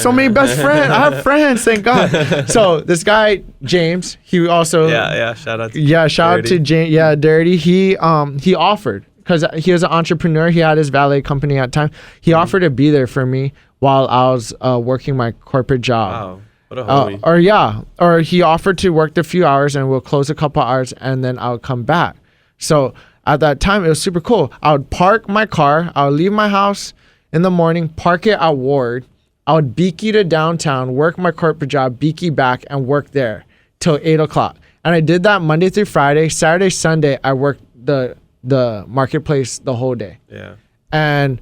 so many best friends. I have friends, thank God. So this guy James, he also shout out to James. Yeah, Dirty. He offered, because he was an entrepreneur. He had his valet company at the time. He offered to be there for me while I was working my corporate job. Wow. What a homie. Or he offered to work the few hours, and we'll close a couple hours, and then I'll come back. So at that time, it was super cool. I would park my car. I would leave my house in the morning, park it at Ward. I would beaky to downtown, work my corporate job, beaky back, and work there till 8 o'clock. And I did that Monday through Friday. Saturday, Sunday, I worked the marketplace the whole day. Yeah. And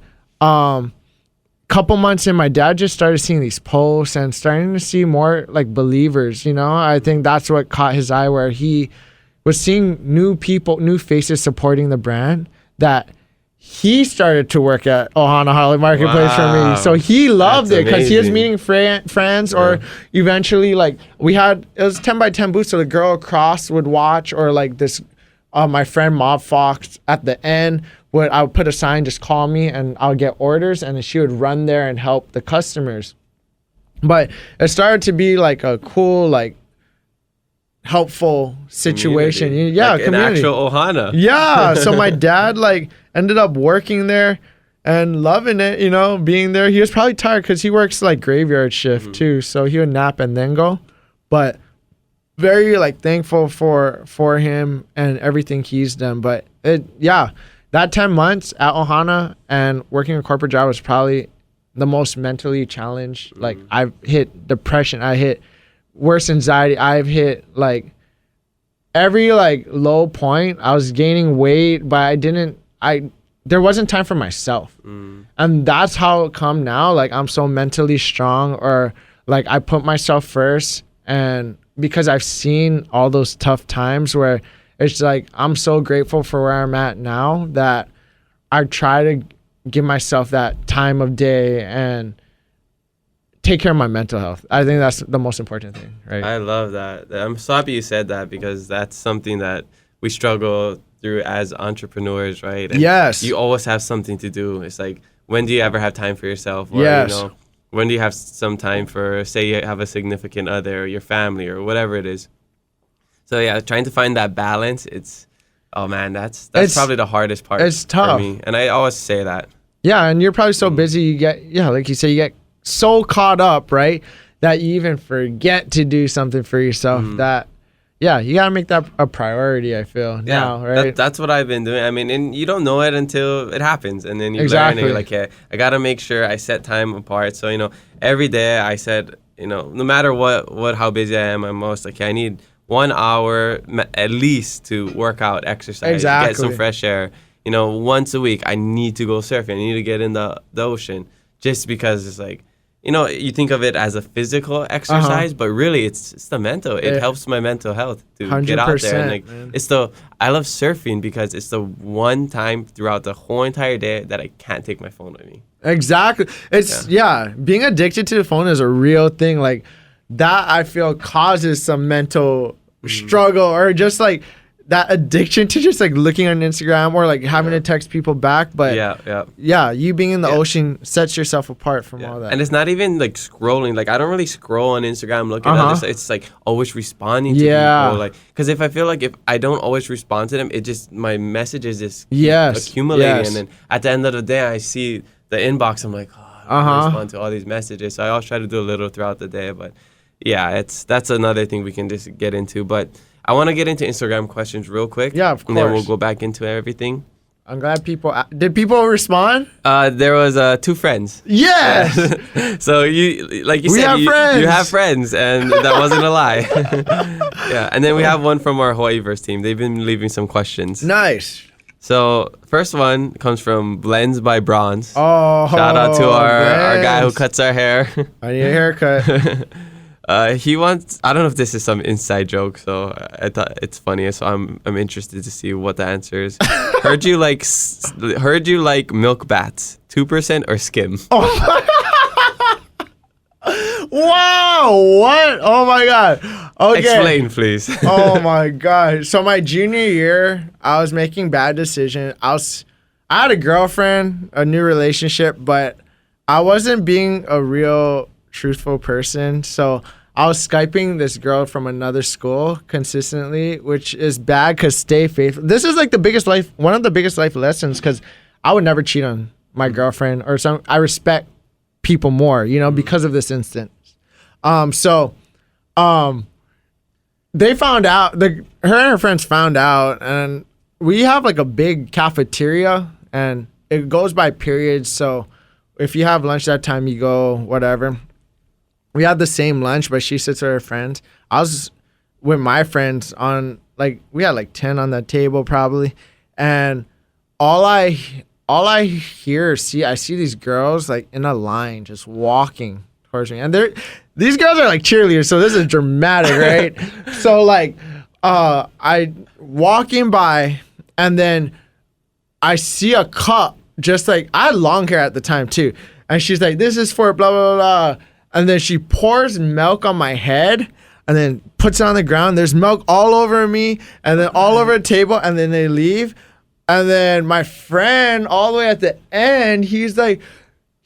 couple months in, my dad just started seeing these posts and starting to see more like believers, you know. I think that's what caught his eye, where he was seeing new people, new faces supporting the brand, that he started to work at Ohana Hale Marketplace for me. So he loved it because he was meeting friends, or eventually, like, it was 10 by 10 booths, so the girl across would watch, or like this my friend Mob Fox at the end I would put a sign, just call me, and I'll get orders, and then she would run there and help the customers. But it started to be like a cool, like, helpful situation. Community. Yeah, like community. An actual Ohana. Yeah. So my dad like ended up working there and loving it, you know, being there. He was probably tired because he works like graveyard shift too. So he would nap and then go. But very like thankful for him and everything he's done. But that 10 months at Ohana and working a corporate job was probably the most mentally challenged. Like I've hit depression. I hit worse anxiety. I've hit like every like low point. I was gaining weight, but there wasn't time for myself. And that's how it come now. Like I'm so mentally strong, or like I put myself first, and because I've seen all those tough times where it's like I'm so grateful for where I'm at now, that I try to give myself that time of day and take care of my mental health. I think that's the most important thing, right? I love that. I'm so happy you said that, because that's something that we struggle through as entrepreneurs, right? And yes. You always have something to do. It's like, when do you ever have time for yourself? Or, yes. You know, when do you have some time for, say you have a significant other or your family or whatever it is? So yeah, trying to find that balance, it's probably the hardest part. It's tough. For me. And I always say that. Yeah, and you're probably so busy, you get, like you say, you get so caught up, right, that you even forget to do something for yourself. That, you gotta make that a priority, I feel, now, right? That's what I've been doing. I mean, and you don't know it until it happens, and then you learn, and you're like, yeah, I gotta make sure I set time apart. So, you know, every day I said, you know, no matter how busy I am, I'm always like, I need 1 hour at least to work out, exercise, get some fresh air. You know, once a week, I need to go surfing. I need to get in the ocean, just because it's like, you know, you think of it as a physical exercise, but really it's the mental. It helps my mental health to get out there. And like, I love surfing because it's the one time throughout the whole entire day that I can't take my phone with me. Exactly. It's being addicted to the phone is a real thing. Like that, I feel causes some mental struggle, or just like that addiction to just like looking on Instagram or like having to text people back. But you being in the ocean sets yourself apart from all that. And it's not even like scrolling. Like I don't really scroll on Instagram looking at this. It's like always responding to people. Like because if I feel like if I don't always respond to them, it just my messages just keep accumulating. And then at the end of the day, I see the inbox. I'm like, I respond to all these messages. So I always try to do a little throughout the day. But yeah, that's another thing we can just get into. But I want to get into Instagram questions real quick. Yeah, of course. And then we'll go back into everything. I'm glad did people respond? There was 2 friends. Yes. So you have friends, and that wasn't a lie. Yeah, and then we have one from our Hawaiiverse team. They've been leaving some questions. Nice. So first one comes from Blends by Bronze. Oh, shout out to our guy who cuts our hair. I need a haircut. He wants. I don't know if this is some inside joke, so I thought it's funny. So I'm interested to see what the answer is. Heard you like milk bats, 2% or skim? Wow! What? Oh my god! Okay. Explain, please. Oh my god! So my junior year, I was making bad decisions. I had a girlfriend, a new relationship, but I wasn't being a real truthful person. So I was Skyping this girl from another school consistently, which is bad because stay faithful. This is like one of the biggest life lessons because I would never cheat on my girlfriend or some. I respect people more, because of this instance. They found out, her and her friends found out, and we have like a big cafeteria and it goes by periods. So if you have lunch that time, you go, whatever. We had the same lunch, but she sits with her friends. I was with my friends we had like 10 on the table probably. And all I hear or see, I see these girls like in a line just walking towards me. And these girls are like cheerleaders, so this is dramatic, right? So like I walking by and then I see a cup, just like I had long hair at the time too. And she's like, this is for blah, blah, blah. And then she pours milk on my head and then puts it on the ground. There's milk all over me and then all over the table, and then they leave. And then my friend, all the way at the end, he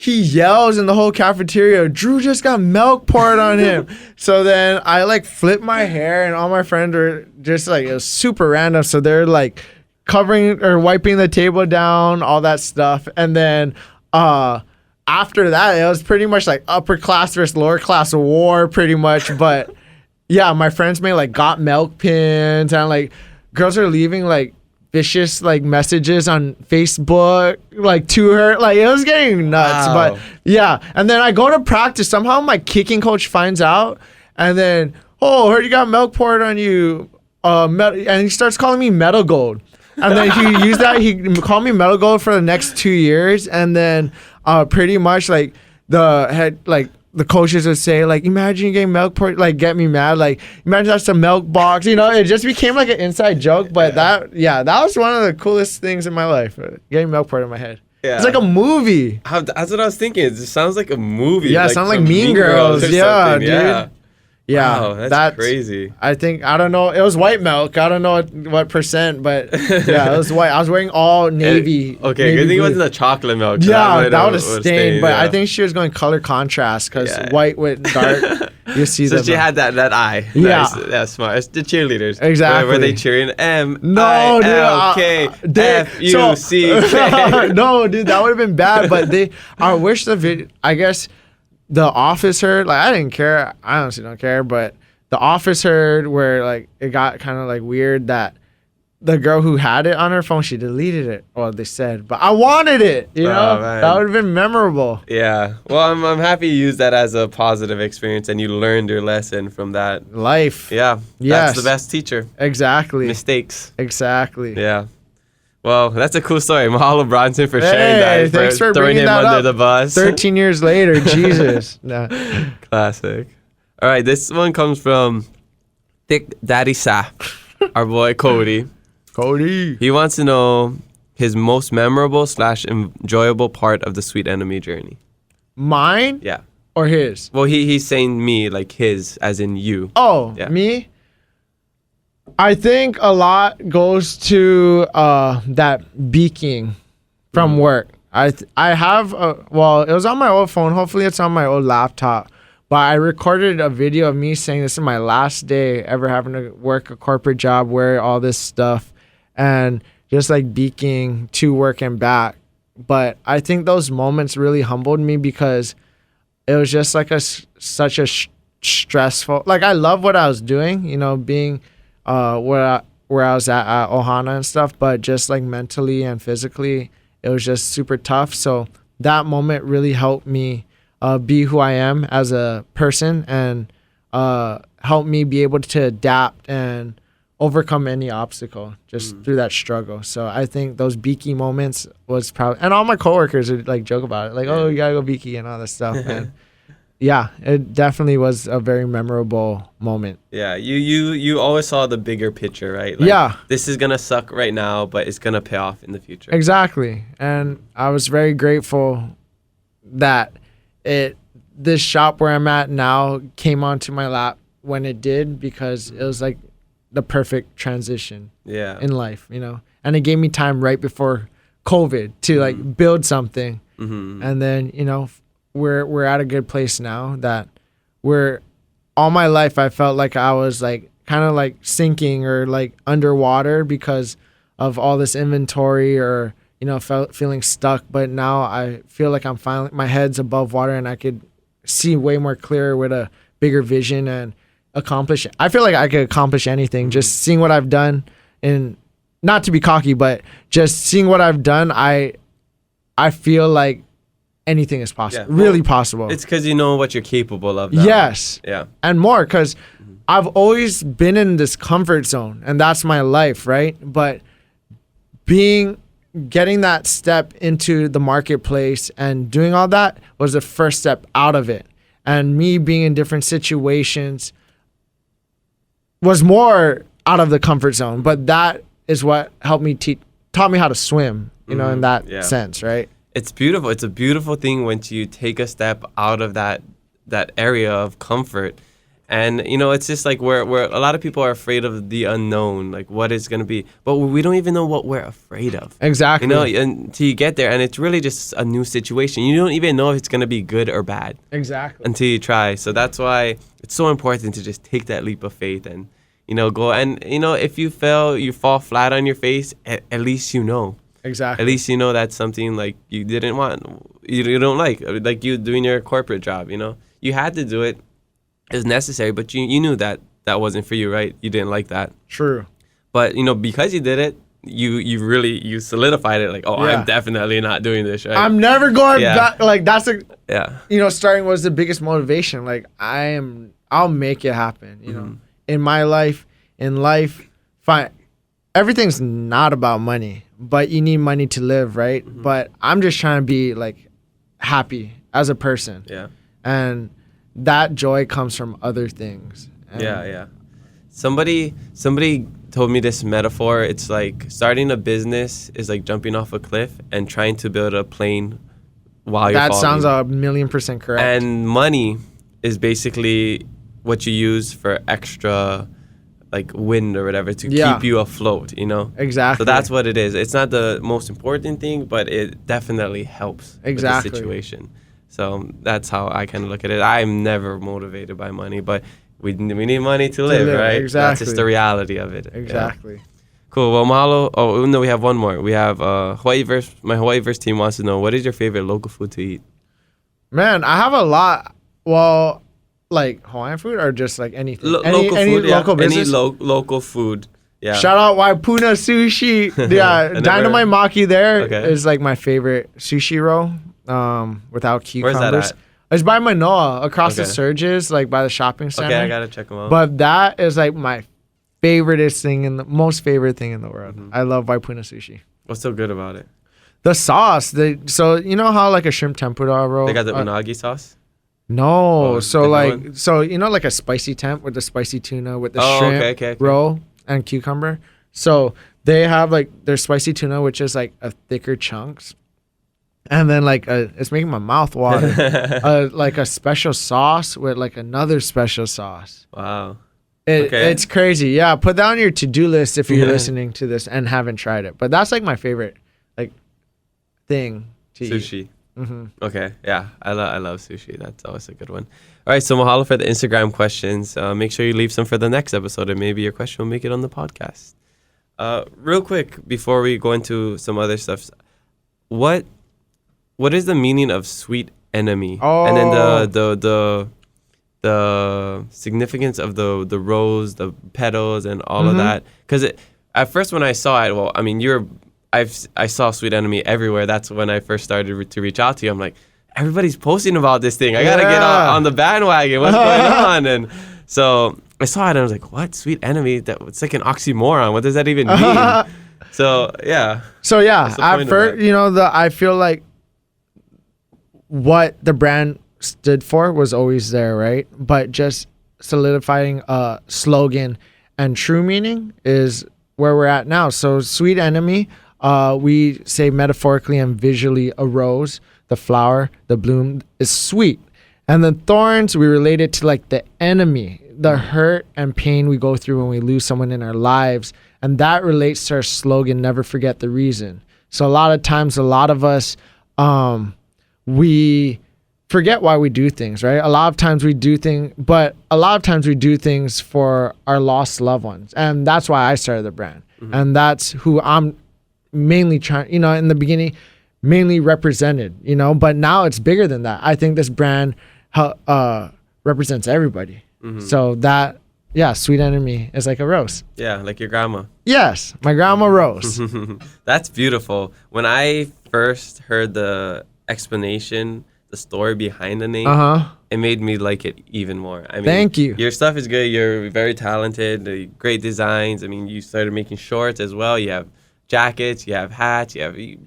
yells in the whole cafeteria, Drew just got milk poured on him. So then I like flip my hair, and all my friends are just like, it was super random. So they're like covering or wiping the table down, all that stuff. And then after that, it was pretty much like upper class versus lower class war pretty much. But yeah, my friends got milk pins, and like girls are leaving like vicious like messages on Facebook like to her. Like it was getting nuts. Wow. But yeah, and then I go to practice. Somehow my kicking coach finds out, and then heard you got milk poured on you, and he starts calling me Metal Gold. And then he used that. He called me Metal Gold for the next 2 years, and then pretty much like the coaches would say like, imagine getting milk poured, like get me mad, like imagine that's a milk box, it just became like an inside joke. But that was one of the coolest things in my life, getting milk poured in my head. Yeah. It's like a movie. That's what I was thinking. It just sounds like a movie. Yeah, it sounds like Mean Girls. Yeah, dude. Yeah. Yeah, wow, that's crazy. I don't know. It was white milk. I don't know what percent, but yeah, it was white. I was wearing all navy. Okay, good thing it wasn't the chocolate milk. Yeah, that would have stained. But I think she was going color contrast because white with dark. You see so she had that eye. Yeah, that's smart. It's the cheerleaders. Exactly. Were they cheering M No, I L K F U C K? No, dude, that would have been bad. But I wish the video. I guess. The office heard, like I didn't care. I honestly don't care, but the office heard where like it got kind of like weird that the girl who had it on her phone, she deleted it. Well, they said, but I wanted it. You know, that would have been memorable. Yeah. Well, I'm happy you used that as a positive experience and you learned your lesson from that. Life. Yeah. Yes. That's the best teacher. Exactly. Mistakes. Exactly. Yeah. Well, that's a cool story. Mahalo Bronson for sharing that. Thanks for throwing him under the bus. 13 years later, Jesus. Nah. Classic. All right, this one comes from Thick Daddy Sap, our boy Cody. Cody. He wants to know his most memorable / enjoyable part of the Sweet Enemy journey. Mine? Yeah. Or his? Well, he's saying me, like his, as in you. Oh, yeah. Me? I think a lot goes to that beaking from work. I have well, it was on my old phone. Hopefully it's on my old laptop. But I recorded a video of me saying this is my last day ever having to work a corporate job, wear all this stuff, and just like beaking to work and back. But I think those moments really humbled me because it was just like such a stressful. Like I love what I was doing, you know, being where I was at Ohana and stuff. But just like mentally and physically, it was just super tough. So that moment really helped me be who I am as a person and help me be able to adapt and overcome any obstacle just through that struggle. So I think those beaky moments was probably, and all my coworkers would like joke about it, like, oh, you gotta go beaky and all this stuff. And yeah, it definitely was a very memorable moment. Yeah, you always saw the bigger picture, right? Like, yeah. This is gonna suck right now, but it's gonna pay off in the future. Exactly. And I was very grateful that this shop where I'm at now came onto my lap when it did, because it was like the perfect transition in life, you know. And it gave me time right before COVID to like build something. And then, you know, we're at a good place now that all my life I felt like I was like kind of like sinking or like underwater because of all this inventory, or you know, feeling stuck. But now I feel like I'm finally, my head's above water and I could see way more clear with a bigger vision and accomplish. I feel like I could accomplish anything. Just seeing what I've done, and not to be cocky, but just seeing what I've done, I feel like anything is possible. Yeah. Really possible. It's because you know what you're capable of now. Yes. Yeah. And more, because I've always been in this comfort zone, and that's my life, right? But getting that step into the marketplace and doing all that was the first step out of it. And me being in different situations was more out of the comfort zone. But that is what helped me taught me how to swim, you know, in that sense, right? It's beautiful. It's a beautiful thing once you take a step out of that area of comfort. And, you know, it's just like where a lot of people are afraid of the unknown, like what it's going to be. But we don't even know what we're afraid of. Exactly. You know, until you get there. And it's really just a new situation. You don't even know if it's going to be good or bad. Exactly. Until you try. So that's why it's so important to just take that leap of faith and, you know, go. And, you know, if you fail, you fall flat on your face, at least you know. Exactly. At least you know that's something like you didn't want, you don't like you doing your corporate job, you know. You had to do it. It was necessary, but you knew that wasn't for you, right? You didn't like that. True. But, you know, because you did it, you solidified it, like, oh, yeah. I'm definitely not doing this, right? I'm never going back. Like, that's you know, starting was the biggest motivation. Like, I'll make it happen, you know. In my life, in life, fine. Everything's not about money, but you need money to live, right? But I'm just trying to be, like, happy as a person. Yeah. And that joy comes from other things. And yeah. Somebody told me this metaphor. It's like starting a business is like jumping off a cliff and trying to build a plane while you're falling. That sounds 1,000,000% correct. And money is basically what you use for extra, like, wind or whatever to keep you afloat, you know? Exactly. So that's what it is. It's not the most important thing, but it definitely helps with the situation. So that's how I kind of look at it. I'm never motivated by money, but we need money to live, right? Exactly. That's just the reality of it. Exactly. Yeah. Cool. Well, mahalo. Oh, no, we have one more. We have Hawaiiverse. My Hawaiiverse team wants to know, what is your favorite local food to eat? Man, I have a lot. Well, like Hawaiian food or just like anything? Any local business? Any local food. Yeah. Shout out Waipuna Sushi. Yeah, Dynamite Maki there is like my favorite sushi roll. Without cucumbers. Where's that at? It's by Manoa, across the Surges, like by the shopping center. Okay, I gotta check them out. But that is like my most favorite thing in the world. I love Waipuna Sushi. What's so good about it? The sauce. So you know how like a shrimp tempura roll? They got the unagi sauce? No. So you know, like a spicy temp with the spicy tuna with the shrimp roll and cucumber. So they have like their spicy tuna, which is like a thicker chunks. And then like it's making my mouth water. Like a special sauce with like another special sauce. Wow. Okay. It's crazy. Yeah, put that on your to-do list if you're listening to this and haven't tried it. But that's like my favorite like thing to eat. Sushi. Okay, yeah, I love sushi. That's always a good one. All right, so mahalo for the Instagram questions. Make sure you leave some for the next episode, and maybe your question will make it on the podcast. Real quick, before we go into some other stuff, what is the meaning of sweet enemy? And then the significance of the rose, the petals, and all of that. Because at first when I saw it, well, I mean, I saw Sweet Enemy everywhere. That's when I first started to reach out to you. I'm like, everybody's posting about this thing. I gotta get on the bandwagon. What's going on? And so I saw it and I was like, what? Sweet Enemy? It's like an oxymoron. What does that even mean? So yeah. At first, I feel like what the brand stood for was always there, right? But just solidifying a slogan and true meaning is where we're at now. So Sweet Enemy, we say metaphorically and visually a rose, the flower, the bloom is sweet. And then thorns, we relate it to like the enemy, the hurt and pain we go through when we lose someone in our lives. And that relates to our slogan, never forget the reason. So a lot of times, a lot of us, we forget why we do things, right? A lot of times we do things for our lost loved ones. And that's why I started the brand. And that's who I'm mainly trying, in the beginning, mainly represented, but now it's bigger than that. I think this brand represents everybody. So that, Sweet Enemy is like a rose. Yeah, like your grandma. Yes, my grandma Rose. That's beautiful. When I first heard the explanation, the story behind the name, it made me like it even more. I mean, thank you. Your stuff is good. You're very talented. Great designs. I mean, you started making shorts as well. You have jackets. You have hats. You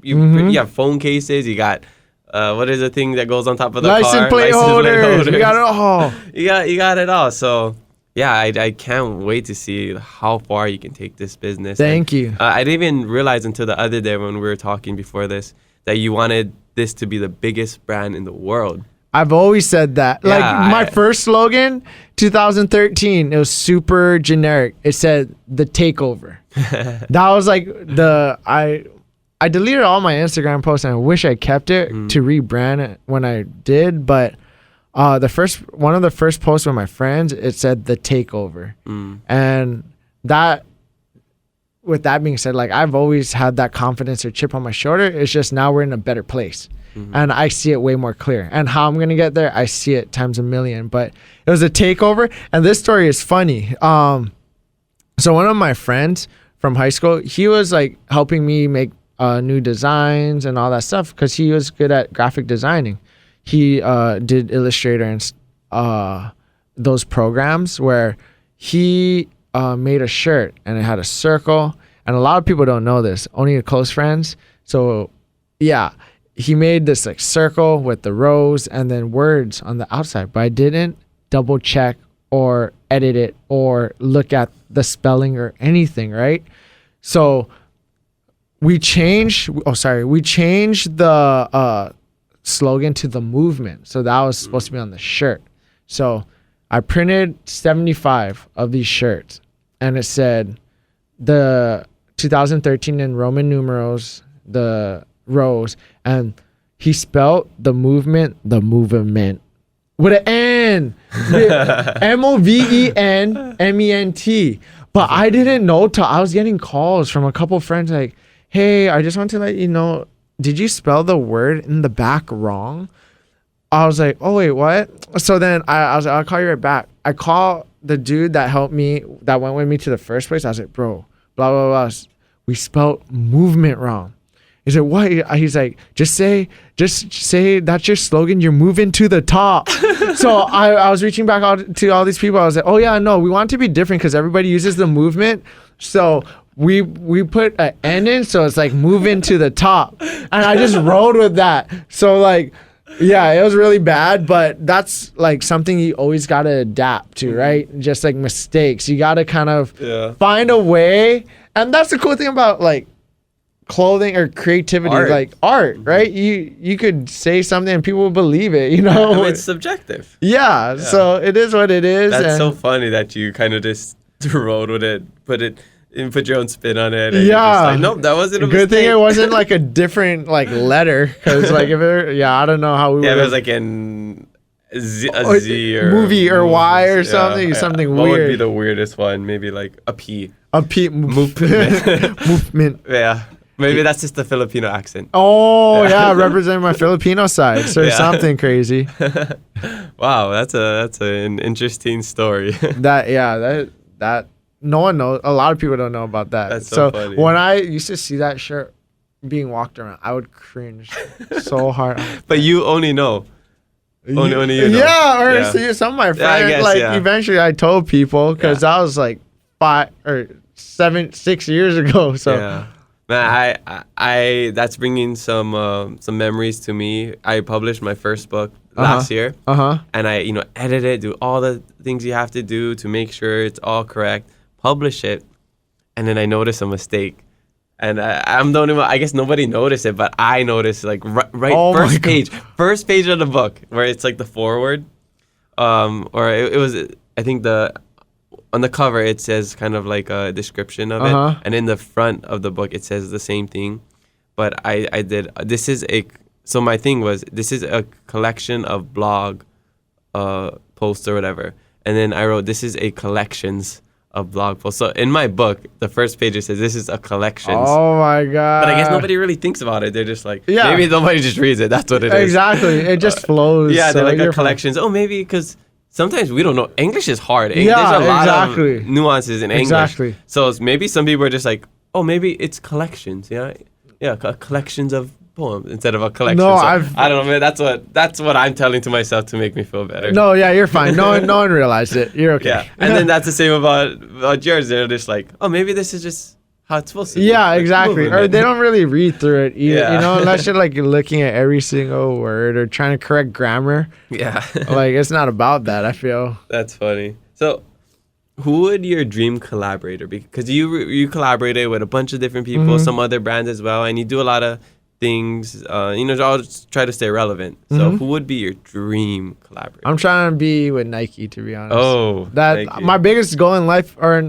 have phone cases. You got what is the thing that goes on top of the car? License plate holders. We got it all. You got it all. So yeah, I can't wait to see how far you can take this business. Thank you. I didn't even realize until the other day when we were talking before this that you wanted this to be the biggest brand in the world. I've always said that. Yeah, my first slogan, 2013, it was super generic. It said the takeover. That was like I deleted all my Instagram posts and I wish I kept it to rebrand it when I did. But one of the first posts with my friends, it said the takeover. And that, with that being said, like I've always had that confidence or chip on my shoulder. It's just now we're in a better place. And I see it way more clear. And how I'm going to get there, I see it times a million. But it was a takeover. And this story is funny. So one of my friends from high school, he was like helping me make new designs and all that stuff because he was good at graphic designing. He did Illustrator and those programs where he made a shirt and it had a circle. And a lot of people don't know this, only your close friends. So yeah, he made this like circle with the rose and then words on the outside, but I didn't double check or edit it or look at the spelling or anything, right? So we changed the slogan to the movement. So that was supposed to be on the shirt. So I printed 75 of these shirts and it said the 2013 in Roman numerals, the rose, and he spelled the movement with an N. MOVENMENT. But I didn't know till I was getting calls from a couple friends like, hey, I just want to let you know, did you spell the word in the back wrong? I was like, oh, wait, what? So then I was like, I'll call you right back. I call the dude that helped me, that went with me to the first place. I was like, bro, blah, blah, blah. We spelled movement wrong. He said, what? He's like, just say that's your slogan. You're moving to the top. So I was reaching back out to all these people. I was like, oh yeah, no, we want it to be different because everybody uses the movement. So we put an N in, so it's like moving to the top. And I just rolled with that. So like, yeah, it was really bad, but that's like something you always got to adapt to, right? Just like mistakes. You got to kind of find a way. And that's the cool thing about like clothing or creativity, Art. like art, right? You could say something and people will believe it, you know? I mean, it's subjective. Yeah, so it is what it is. That's and so funny that you kind of just rode with it, put your own spin on it. And Yeah. you're just like, nope, that wasn't a good mistake. thing it wasn't like a different like letter, because like if it, I don't know how we Yeah, would if it have was like a Z or movie or Y or yeah, something, something what weird. would be the weirdest one? Maybe like a P. A movement. Yeah, maybe that's just the Filipino accent. Oh yeah, representing my Filipino side, so Yeah. something crazy. Wow, that's an interesting story. That no one knows. A lot of people don't know about that. That's so funny. When I used to see that shirt being walked around, I would cringe so hard. But you only know. Only you know. Yeah, or Yeah. see some of my Yeah, I friends. guess, like yeah. eventually, I told people because Yeah. that was like 6 years ago. So Yeah. Man, I that's bringing some memories to me. I published my first book last year, and I edit it, do all the things you have to do to make sure it's all correct, publish it, and then I noticed a mistake. And I'm the only one. I guess nobody noticed it, but I noticed like right Oh my God. first page of the book where it's like the foreword, or it was I think on the cover it says kind of like a description of it, and in the front of the book it says the same thing, but I did so my thing was this is a collection of blog posts or whatever, and then I wrote this is a collections of blog posts. So in my book, the first page it says this is a collections. Oh my God. But I guess nobody really thinks about it. They're just like, Yeah. maybe nobody just reads it. That's what it is. Exactly. It just flows. Yeah, they're so like you're a collections. Oh, maybe because sometimes we don't know. English is hard. Yeah, There's a lot exactly. of nuances in English. Exactly. So maybe some people are just like, oh, maybe it's collections. Yeah, collections of poems instead of a collection. No, So, I've- I don't know, man. That's what I'm telling to myself to make me feel better. No, yeah, you're fine. No one realized it. You're okay. Yeah, and then that's the same about yours. They're just like, oh, maybe this is just how it's supposed to be. Yeah, Like, exactly. moving Or it. they don't really read through it either, Yeah. unless you're like looking at every single word or trying to correct grammar. Yeah, Like it's not about that, I feel. that's funny. So, who would your dream collaborator be? Because you collaborated with a bunch of different people, some other brands as well, and you do a lot of things. I'll just try to stay relevant. So, who would be your dream collaborator? I'm trying to be with Nike, to be honest. Oh, that Nike. my biggest goal in life or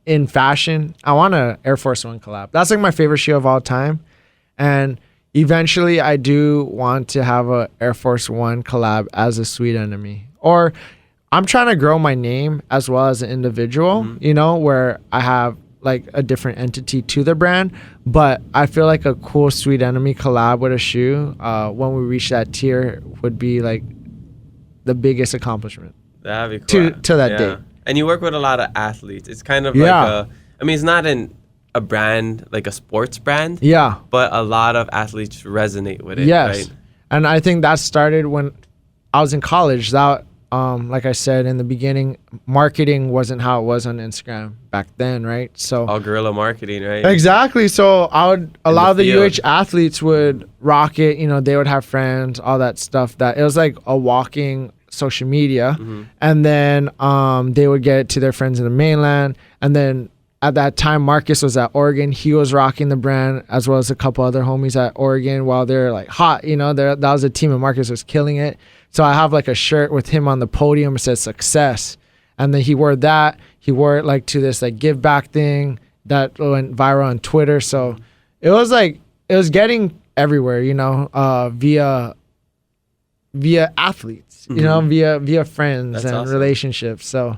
in fashion, I want a Air Force One collab. That's like my favorite shoe of all time, and eventually I do want to have a Air Force One collab as a Sweet Enemy. Or I'm trying to grow my name as well as an individual, where I have like a different entity to the brand, but I feel like a cool Sweet Enemy collab with a shoe, when we reach that tier, would be like the biggest accomplishment. That'd be cool. to that date. And you work with a lot of athletes. It's kind of Yeah. it's not a brand, like a sports brand, Yeah. but a lot of athletes resonate with it, Yes. right? And I think that started when I was in college. That, like I said in the beginning, marketing wasn't how it was on Instagram back then, right? So All guerrilla marketing, right? exactly. So a lot of the field. UH athletes would rock it. They would have friends, all that stuff. That it was like a walking social media, and then they would get it to their friends in the mainland, and then. At that time, Marcus was at Oregon. He was rocking the brand, as well as a couple other homies at Oregon while they're like hot. That was a team, and Marcus was killing it. So I have like a shirt with him on the podium. It says success. And then he wore that. He wore it like to this like give back thing that went viral on Twitter. So it was getting everywhere, via athletes, via friends That's and awesome. relationships. So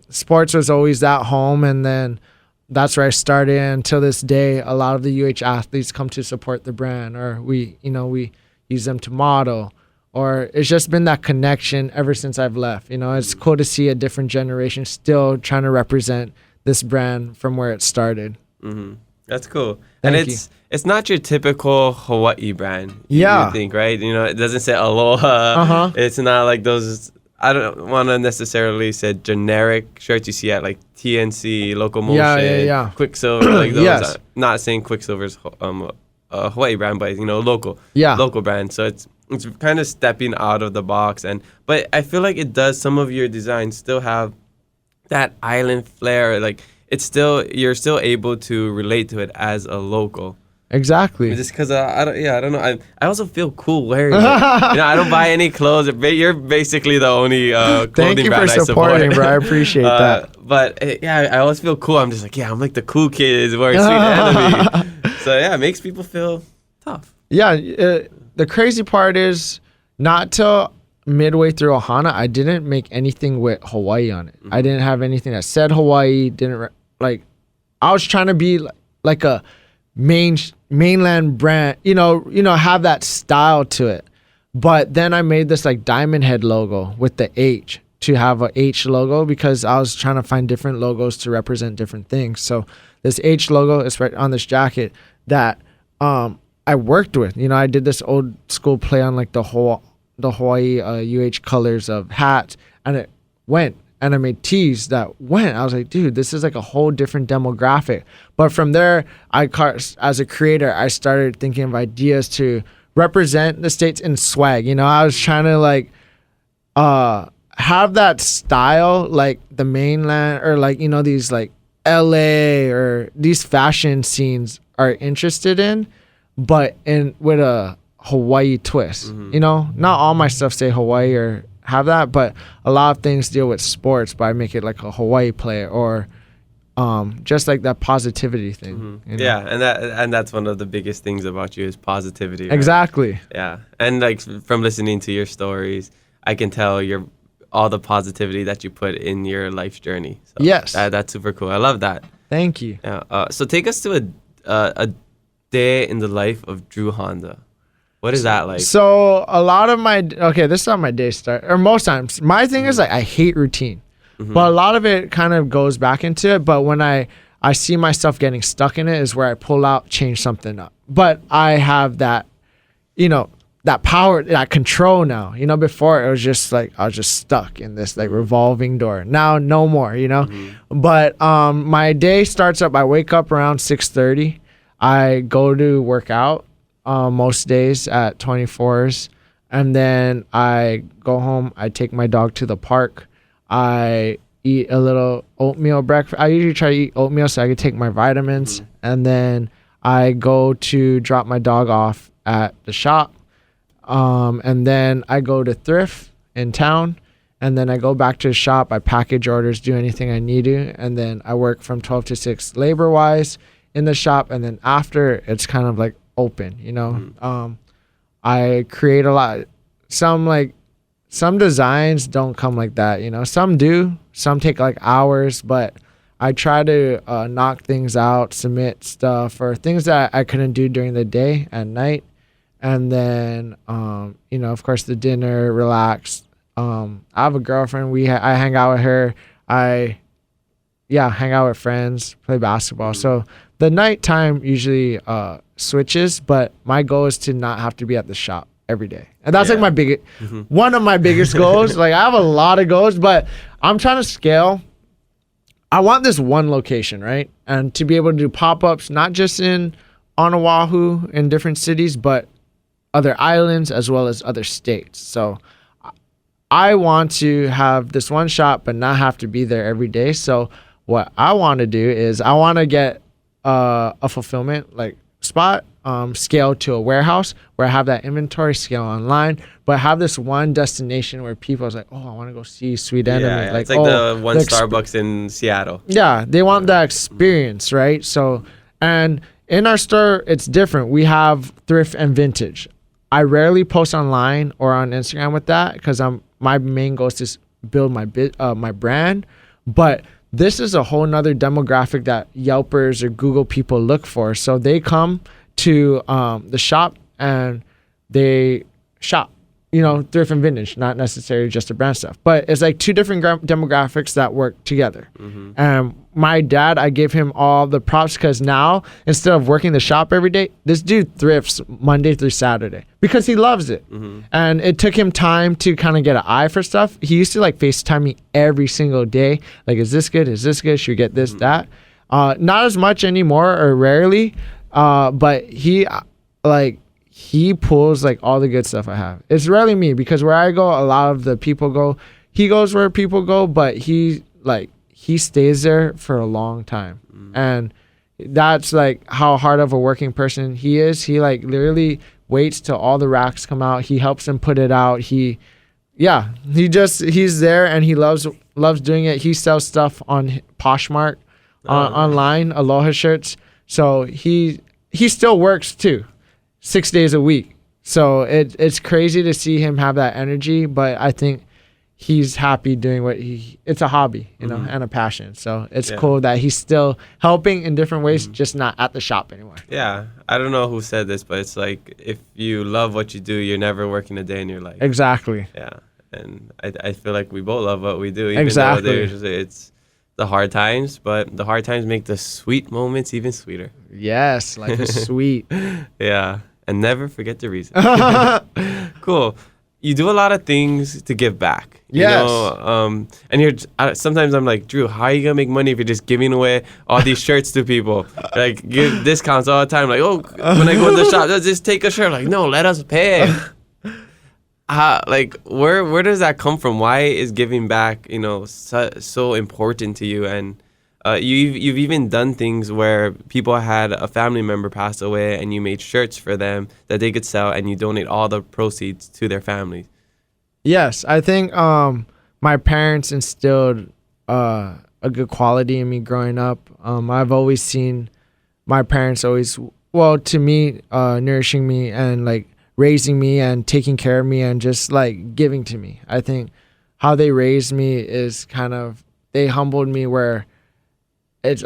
sports was always that home, and then that's where I started. And till this day, a lot of the UH athletes come to support the brand, or we use them to model, or it's just been that connection ever since I've left. It's cool to see a different generation still trying to represent this brand from where it started. That's cool. Thank And it's not your typical Hawaii brand. Yeah. You think, right? It doesn't say aloha. It's not like those. I don't want to necessarily say generic shirts you see at like TNC, Locomotion, Yeah. Quicksilver, like those. Yes. Not saying Quicksilver's a Hawaii brand, but local brand. So it's kind of stepping out of the box, but I feel like it does. Some of your designs still have that island flair. Like you're still able to relate to it as a local. Exactly. Just because I don't know. I also feel cool wearing it. I don't buy any clothes. You're basically the only clothing brand I support. Thank you for supporting, bro. I appreciate that. But I always feel cool. I'm just like, I'm like the cool kid wearing Sweet Enemy. So it makes people feel tough. Yeah, the crazy part is not till midway through Ohana, I didn't make anything with Hawaii on it. I didn't have anything that said Hawaii. I was trying to be like a mainland brand, have that style to it. But then I made this like diamond head logo with the H to have a H logo because I was trying to find different logos to represent different things. So this H logo is right on this jacket that I worked with. I did this old school play on like the Hawaii UH colors of hats, and it went. And I made tees that went. I was like, dude, this is like a whole different demographic. But from there, as a creator, I started thinking of ideas to represent the States in swag. I was trying to like have that style, like the mainland, or like, these like LA or these fashion scenes are interested in, but with a Hawaii twist. Not all my stuff say Hawaii or have that, but a lot of things deal with sports, but I make it like a Hawaii play or just like that positivity thing. Yeah, and that's one of the biggest things about you is positivity. Right? Exactly. Yeah, and like from listening to your stories, I can tell all the positivity that you put in your life's journey. So yes, that's super cool. I love that. Thank you. Yeah. So take us to a day in the life of Drew Honda. What is that like? So a lot of this is how my day starts, or most times. My thing is like I hate routine, but a lot of it kind of goes back into it. But when I see myself getting stuck in it is where I pull out, change something up. But I have that, that power, that control now. Before it was just like I was just stuck in this like revolving door. Now no more. But my day starts up. I wake up around 6:30. I go to work out. Most days at 24s, and then I go home. I take my dog to the park. I eat a little oatmeal breakfast. I usually try to eat oatmeal so I can take my vitamins, and then I go to drop my dog off at the shop, and then I go to thrift in town, and then I go back to the shop. I package orders, do anything I need to, and then I work from 12 to 6 labor wise in the shop, and then after it's kind of like open, I create a lot. Some designs don't come like that, some do, some take like hours, but I try to knock things out, submit stuff or things that I couldn't do during the day at night, and then of course the dinner, relax. I have a girlfriend. I hang out with her. I hang out with friends, play basketball. So the nighttime usually switches, but my goal is to not have to be at the shop every day. And that's like my one of my biggest goals. Like I have a lot of goals, but I'm trying to scale. I want this one location, right? And to be able to do pop-ups, not just on Oahu in different cities, but other islands as well as other states. So I want to have this one shop, but not have to be there every day. So what I want to do is I want to get a fulfillment like spot, scale to a warehouse where I have that inventory, scale online, but have this one destination where people is like, oh, I want to go see Sweet Enemy. Yeah, like, it's like the one Starbucks in Seattle. Yeah, they want that experience, right? So, and in our store, it's different. We have thrift and vintage. I rarely post online or on Instagram with that because my main goal is to build my brand, but this is a whole nother demographic that Yelpers or Google people look for. So they come to the shop and they shop, thrift and vintage, not necessarily just the brand stuff. But it's like two different demographics that work together. And my dad, I gave him all the props because now, instead of working the shop every day, this dude thrifts Monday through Saturday because he loves it. And it took him time to kind of get an eye for stuff. He used to like FaceTime me every single day. Like, is this good? Is this good? Should we get this, that? Not as much anymore or rarely. But he pulls like all the good stuff I have. It's rarely me because where I go, a lot of the people go. He goes where people go, but he he stays there for a long time. And that's like how hard of a working person he is. He like literally waits till all the racks come out. He helps them put it out. He's there, and he loves doing it. He sells stuff on Poshmark online, Aloha shirts. So he still works too, 6 days a week. So it's crazy to see him have that energy, but I think he's happy doing what it's a hobby, and a passion. So it's cool that he's still helping in different ways, just not at the shop anymore. Yeah. I don't know who said this, but it's like, if you love what you do, you're never working a day in your life. Exactly. Yeah. And I feel like we both love what we do. Even Exactly. though it's the hard times, but the hard times make the sweet moments even sweeter. Yes, life is sweet. Yeah. And never forget the reason. Cool. You do a lot of things to give back. Yes. And sometimes I'm like, Drew, how are you going to make money if you're just giving away all these shirts to people? Like, give discounts all the time. Like, oh, when I go to the shop, just take a shirt. Like, no, let us pay. Where does that come from? Why is giving back, so important to you? And you've even done things where people had a family member pass away, and you made shirts for them that they could sell, and you donate all the proceeds to their families. Yes, I think my parents instilled a good quality in me growing up. I've always seen my parents to me, nourishing me and like raising me and taking care of me and just like giving to me. I think how they raised me is they humbled me where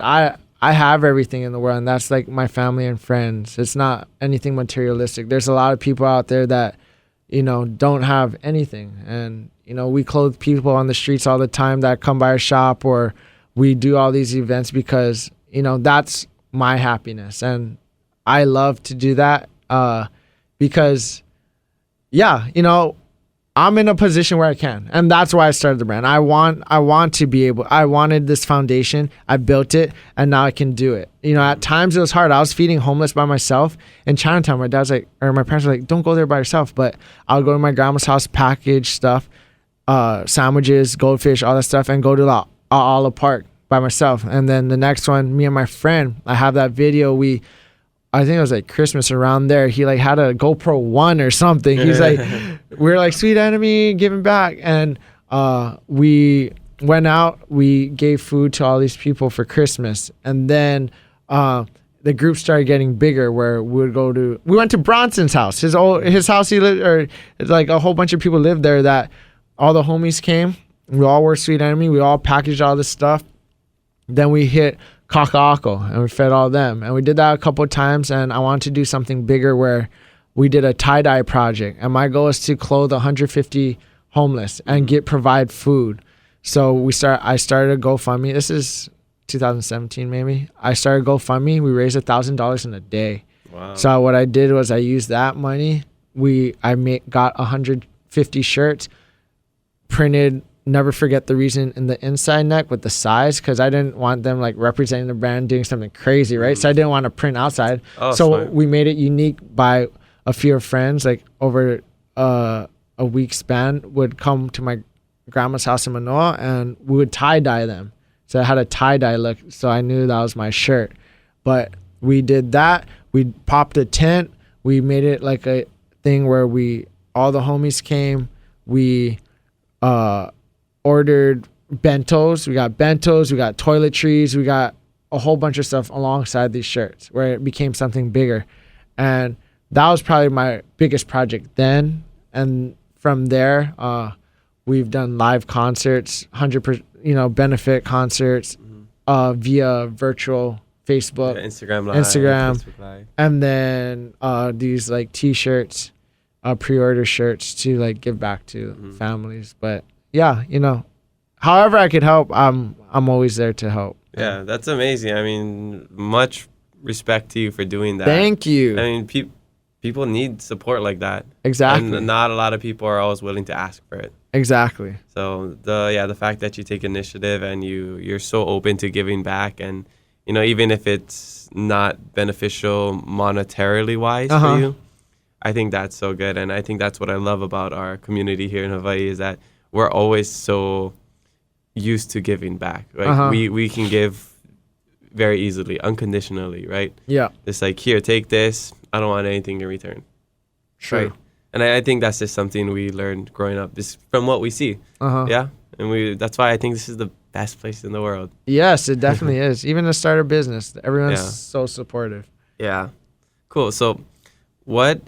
I have everything in the world, and that's like my family and friends. It's not anything materialistic. There's a lot of people out there that, don't have anything. And, we clothe people on the streets all the time that come by our shop, or we do all these events because, that's my happiness. And I love to do that because, I'm in a position where I can, and that's why I started the brand. I want to be able. I wanted this foundation. I built it, and now I can do it. At times it was hard. I was feeding homeless by myself in Chinatown. My parents were like, "Don't go there by yourself." But I'll go to my grandma's house, package stuff, sandwiches, goldfish, all that stuff, and go to Ala Park by myself. And then the next one, me and my friend, I have that video. I think it was like Christmas around there. He like had a GoPro 1 or something. He's like, we're like, sweet enemy, giving back. And we went out, we gave food to all these people for Christmas. And then the group started getting bigger where we went to Bronson's house. His house he lived, or like a whole bunch of people lived there that all the homies came. We all were sweet enemy. We all packaged all this stuff. Then we hit Kaka'ako, and we fed all them. And we did that a couple of times, and I wanted to do something bigger where we did a tie-dye project. And my goal is to clothe 150 homeless and provide food. So I started a GoFundMe. This is 2017 maybe. I started GoFundMe. We raised $1,000 in a day. Wow. So what I did was I used that money. Got 150 shirts, printed Never Forget the Reason in the inside neck with the size, because I didn't want them like representing the brand doing something crazy, right? So I didn't want to print outside. So smart. We made it unique by a few friends, like over a week span, would come to my grandma's house in Manoa, and we would tie-dye them. So I had a tie-dye look, so I knew that was my shirt. But we did that. We popped a tent. We made it like a thing where all the homies came. We ordered bentos. We got toiletries. We got a whole bunch of stuff alongside these shirts where it became something bigger. And that was probably my biggest project then. And from there, we've done live concerts, 100%, benefit concerts via virtual Facebook, Instagram Live, Facebook Live. And then these like T-shirts, pre-order shirts to like give back to families. But yeah, however I could help, I'm always there to help. Yeah, that's amazing. I mean, much respect to you for doing that. Thank you. I mean, people need support like that. Exactly. And not a lot of people are always willing to ask for it. Exactly. So the fact that you take initiative and you're so open to giving back, and even if it's not beneficial monetarily wise for you, I think that's so good. And I think that's what I love about our community here in Hawaii, is that we're always so used to giving back. Like we can give very easily, unconditionally, right? Yeah. It's like, here, take this. I don't want anything in return. True. Right? And I think that's just something we learned growing up, just from what we see. Yeah. And that's why I think this is the best place in the world. Yes, it definitely is. Even to start a business, everyone's so supportive. Yeah. Cool. So what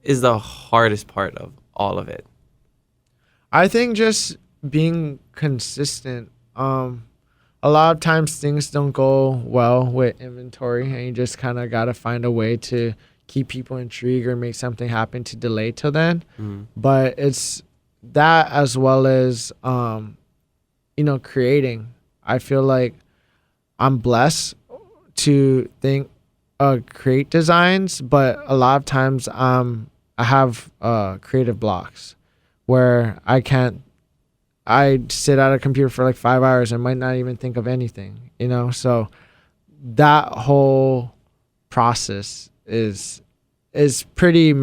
is the hardest part of all of it? I think just being consistent. A lot of times things don't go well with inventory, and you just kind of got to find a way to keep people intrigued or make something happen to delay till then. But it's that, as well as creating. I feel like I'm blessed to create designs, but a lot of times I have creative blocks where I sit at a computer for like 5 hours and might not even think of anything, so that whole process is pretty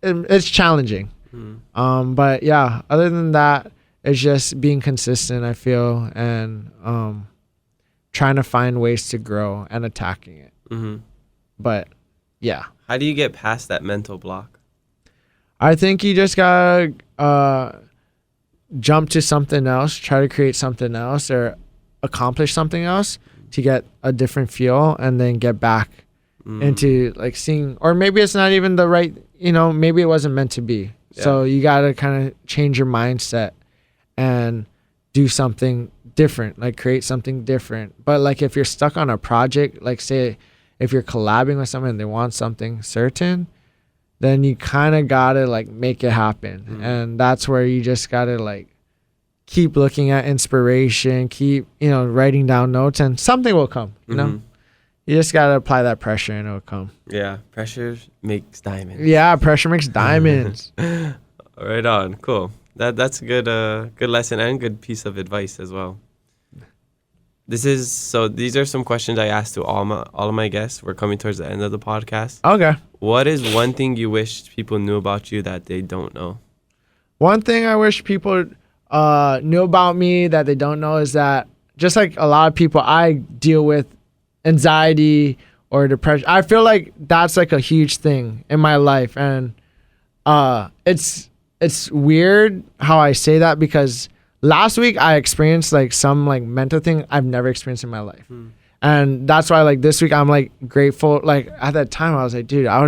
it's challenging. But yeah, other than that, it's just being consistent, I feel, and trying to find ways to grow and attacking it. But yeah. How do you get past that mental block? I think you just gotta jump to something else, try to create something else or accomplish something else to get a different feel, and then get back into like seeing, or maybe it's not even the right, maybe it wasn't meant to be. So you gotta kind of change your mindset and do something different, like create something different. But like if you're stuck on a project, like say if you're collabing with someone and they want something certain, then you kind of gotta like make it happen. And that's where you just gotta like keep looking at inspiration, keep writing down notes, and something will come. You just gotta apply that pressure and it'll come. Yeah, pressure makes diamonds. Yeah, pressure makes diamonds. Right on. Cool. That's a good lesson and good piece of advice as well. These are some questions I asked to all of my guests. We're coming towards the end of the podcast. Okay. What is one thing you wish people knew about you that they don't know? One thing I wish people knew about me that they don't know is that, just like a lot of people, I deal with anxiety or depression. I feel like that's like a huge thing in my life, and it's weird how I say that, because last week I experienced like some like mental thing I've never experienced in my life. And that's why like this week I'm like grateful. Like at that time I was like, dude, I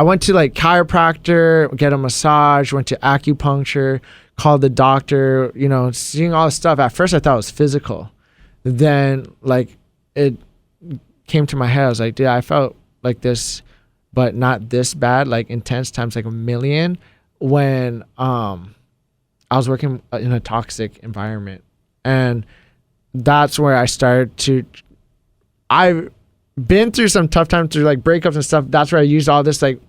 went to like chiropractor, get a massage, went to acupuncture, called the doctor, seeing all this stuff. At first I thought it was physical. Then like it came to my head. I was like, dude, I felt like this, but not this bad, like intense times like a million, when I was working in a toxic environment. And that's where I started to, I've been through some tough times through like breakups and stuff. That's where I used all this like,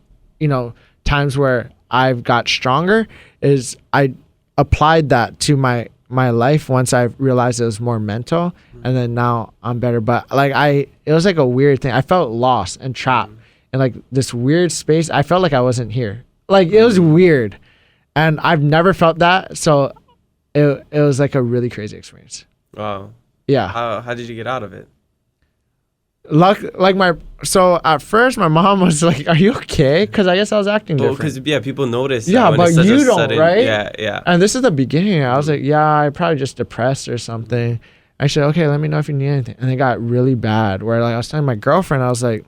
times where I've got stronger, is I applied that to my life once I realized it was more mental, and then now I'm better. But like it was like a weird thing. I felt lost and trapped in like this weird space. I felt like I wasn't here. Like it was weird, and I've never felt that. So it was like a really crazy experience. Wow. Yeah. How did you get out of it? So at first my mom was like, "Are you okay?" Because I guess I was acting different. Because people notice. Yeah, but you don't, sudden, right? Yeah. And this is the beginning. I was like, "Yeah, I probably just depressed or something." I said, "Okay, let me know if you need anything." And it got really bad. Where like I was telling my girlfriend, I was like,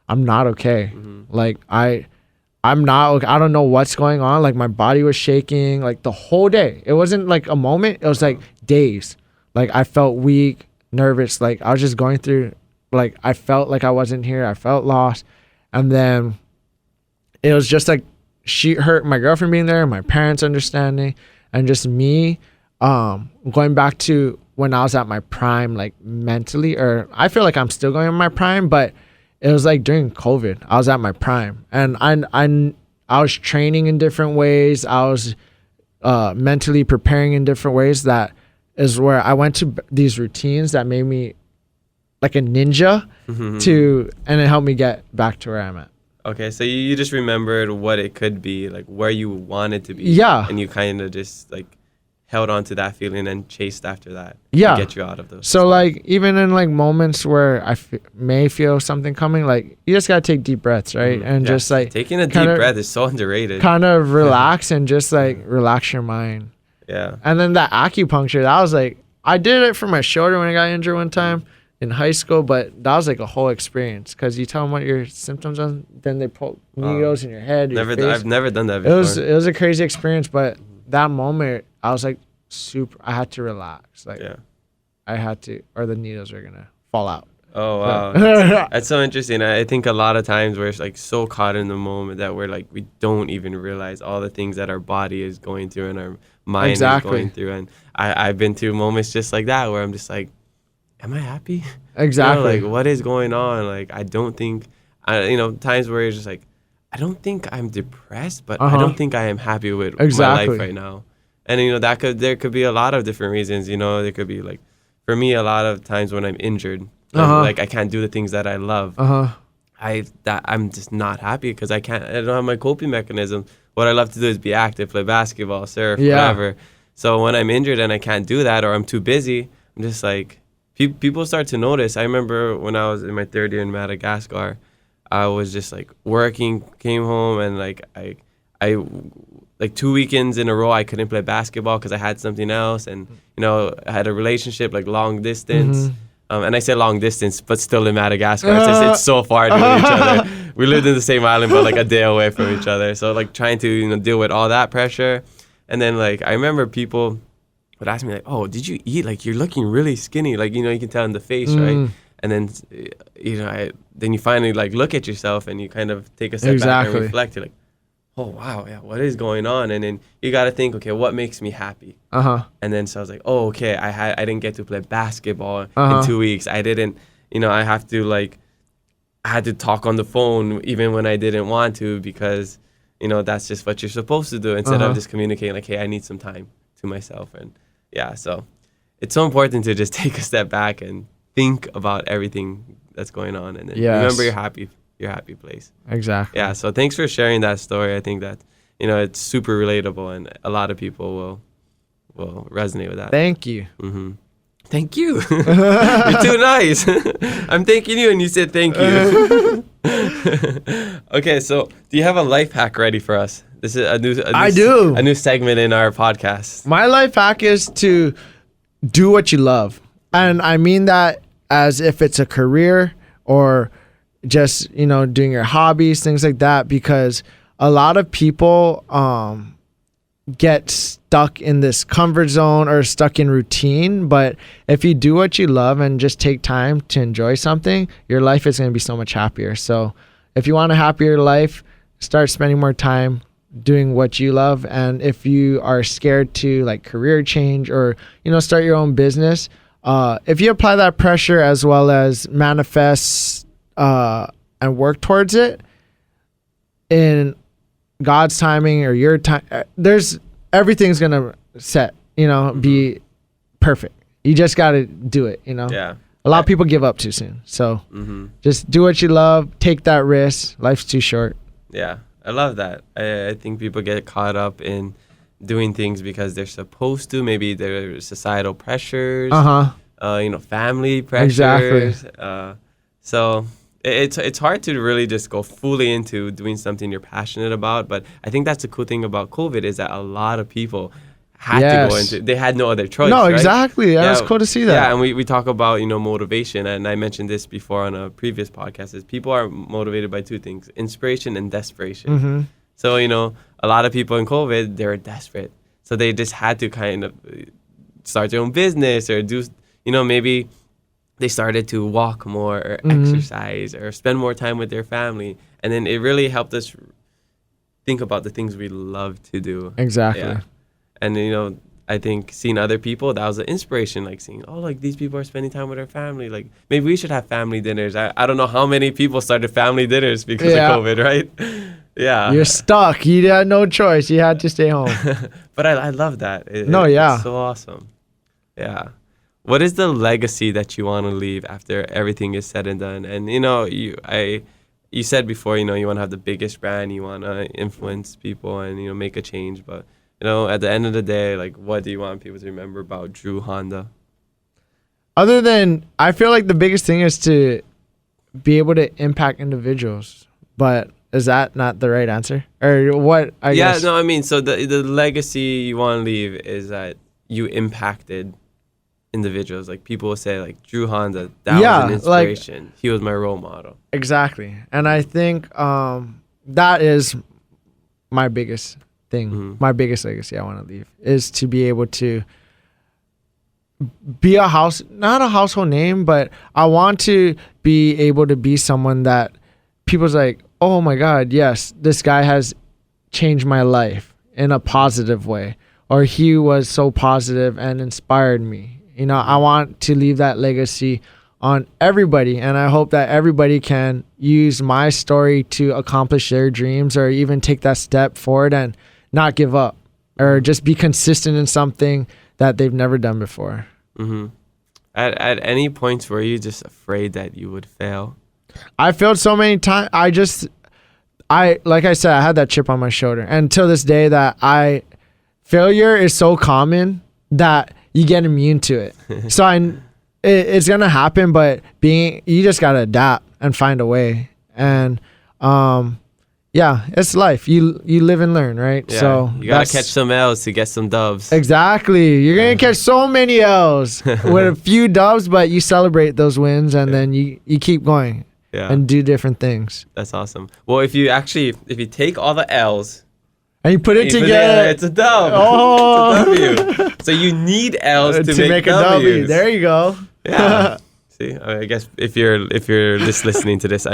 "I'm not okay. Like I'm not. I don't know what's going on. Like my body was shaking like the whole day. It wasn't like a moment. It was like days. Like I felt weak, nervous. Like I was just going through. Like I felt like I wasn't here. I felt lost. And then it was just like my girlfriend being there, my parents understanding, and just me going back to when I was at my prime, like mentally, or I feel like I'm still going in my prime, but it was like during COVID, I was at my prime, and I was training in different ways. I was mentally preparing in different ways. That is where I went to these routines that made me like a ninja and it helped me get back to where I'm at. Okay, so you just remembered what it could be, like where you wanted to be. Yeah. And you kind of just like held on to that feeling and chased after that Yeah. to get you out of those. So like even in like moments where I may feel something coming, like you just gotta take deep breaths, right? And Yeah. just like taking a deep kinda- breath is so underrated. kind of relax and just like relax your mind. Yeah. And then that acupuncture, that was like, I did it for my shoulder when I got injured one time in high school, but that was like a whole experience because you tell them what your symptoms are, then they poke needles in your head. Your face. I've never done that before. It was a crazy experience, but that moment I was like I had to relax. Like I had to, or the needles were gonna fall out. Oh wow, that's so interesting. I think a lot of times we're like so caught in the moment that we're like we don't even realize all the things that our body is going through and our mind is going through. And I've been through moments just like that where I'm just like, am I happy? Exactly. You know, like what is going on? Like I don't think, times where it's just like, I don't think I'm depressed, but I don't think I am happy with my life right now. And there could be a lot of different reasons. There could be like, for me, a lot of times when I'm injured. Like I can't do the things that I love. I'm just not happy because I don't have my coping mechanism. What I love to do is be active, play basketball, surf, whatever. So when I'm injured and I can't do that or I'm too busy, I'm just like, people start to notice. I remember when I was in my third year in Madagascar, I was just like working, came home and like I like 2 weekends in a row I couldn't play basketball because I had something else, and I had a relationship like long distance. And I say long distance, but still in Madagascar. It's so far to each other. We lived in the same island, but like a day away from each other. So like trying to deal with all that pressure. And then like I remember people would ask me like, "Oh, did you eat? Like you're looking really skinny. Like you can tell in the face, right?" And then then you finally like look at yourself and you kind of take a step back and reflect. You're like, oh wow, yeah, what is going on? And then you got to think, okay, what makes me happy? And then so I was like, oh, okay, I didn't get to play basketball in 2 weeks. I didn't, I had to talk on the phone even when I didn't want to because, that's just what you're supposed to do instead of just communicating like, hey, I need some time to myself. And yeah, so it's so important to just take a step back and think about everything that's going on and then remember your happy place. Exactly. Yeah, so thanks for sharing that story. I think that, it's super relatable and a lot of people will resonate with that. Thank you. Thank you. You're too nice. I'm thanking you and you said thank you. Okay, so do you have a life hack ready for us? This is a new segment in our podcast. My life hack is to do what you love. And I mean that as if it's a career or just, doing your hobbies, things like that, because a lot of people get stuck in this comfort zone or stuck in routine. But if you do what you love and just take time to enjoy something, your life is going to be so much happier. So if you want a happier life, start spending more time doing what you love. And if you are scared to like career change or, start your own business, if you apply that pressure as well as manifest and work towards it in God's timing or your time, everything's gonna set, be perfect. You just gotta do it, Yeah. A lot of people give up too soon. So just do what you love, take that risk. Life's too short. Yeah, I love that. I think people get caught up in doing things because they're supposed to. Maybe there's societal pressures, family pressures. Exactly. So it's hard to really just go fully into doing something you're passionate about. But I think that's the cool thing about COVID is that a lot of people had to go into. They had no other choice. No, right? Exactly. Yeah, it's cool to see that. Yeah, and we talk about motivation, and I mentioned this before on a previous podcast. Is people are motivated by two things: inspiration and desperation. So a lot of people in COVID, they were desperate, so they just had to kind of start their own business or do maybe they started to walk more or exercise or spend more time with their family. And then it really helped us think about the things we love to do. Exactly. Yeah. And, I think seeing other people, that was an inspiration, like seeing, like these people are spending time with their family. Like maybe we should have family dinners. I don't know how many people started family dinners because of COVID, right? Yeah. You're stuck. You had no choice. You had to stay home. But I love that. It's so awesome. Yeah. What is the legacy that you want to leave after everything is said and done? And you said before, you want to have the biggest brand, you want to influence people and make a change. But At the end of the day, like, what do you want people to remember about Drew Honda? Other than, I feel like the biggest thing is to be able to impact individuals. But is that not the right answer? Or what, I guess? No, I mean, so the legacy you want to leave is that you impacted individuals. Like, people will say, like, Drew Honda, that was an inspiration. Like, he was my role model. Exactly. And I think that is my biggest thing. Mm-hmm. My biggest legacy I want to leave is to be able to be not a household name, but I want to be able to be someone that people's like, oh my God, yes, this guy has changed my life in a positive way, or he was so positive and inspired me. I want to leave that legacy on everybody, and I hope that everybody can use my story to accomplish their dreams, or even take that step forward and not give up, or just be consistent in something that they've never done before. Mm-hmm. At any points were you just afraid that you would fail? I failed so many times. Like I said, I had that chip on my shoulder, and until this day failure is so common that you get immune to it. So it's gonna happen, but you just gotta adapt and find a way. And yeah, it's life. You live and learn, right? Yeah, so you gotta catch some L's to get some dubs. Exactly. You're gonna catch so many L's with a few dubs, but you celebrate those wins, and then you keep going and do different things. That's awesome. Well, if you take all the L's and you put it together, it's a dub. Oh, it's a W. So you need L's to make a W. There you go. Yeah. See, I guess if you're just listening to this,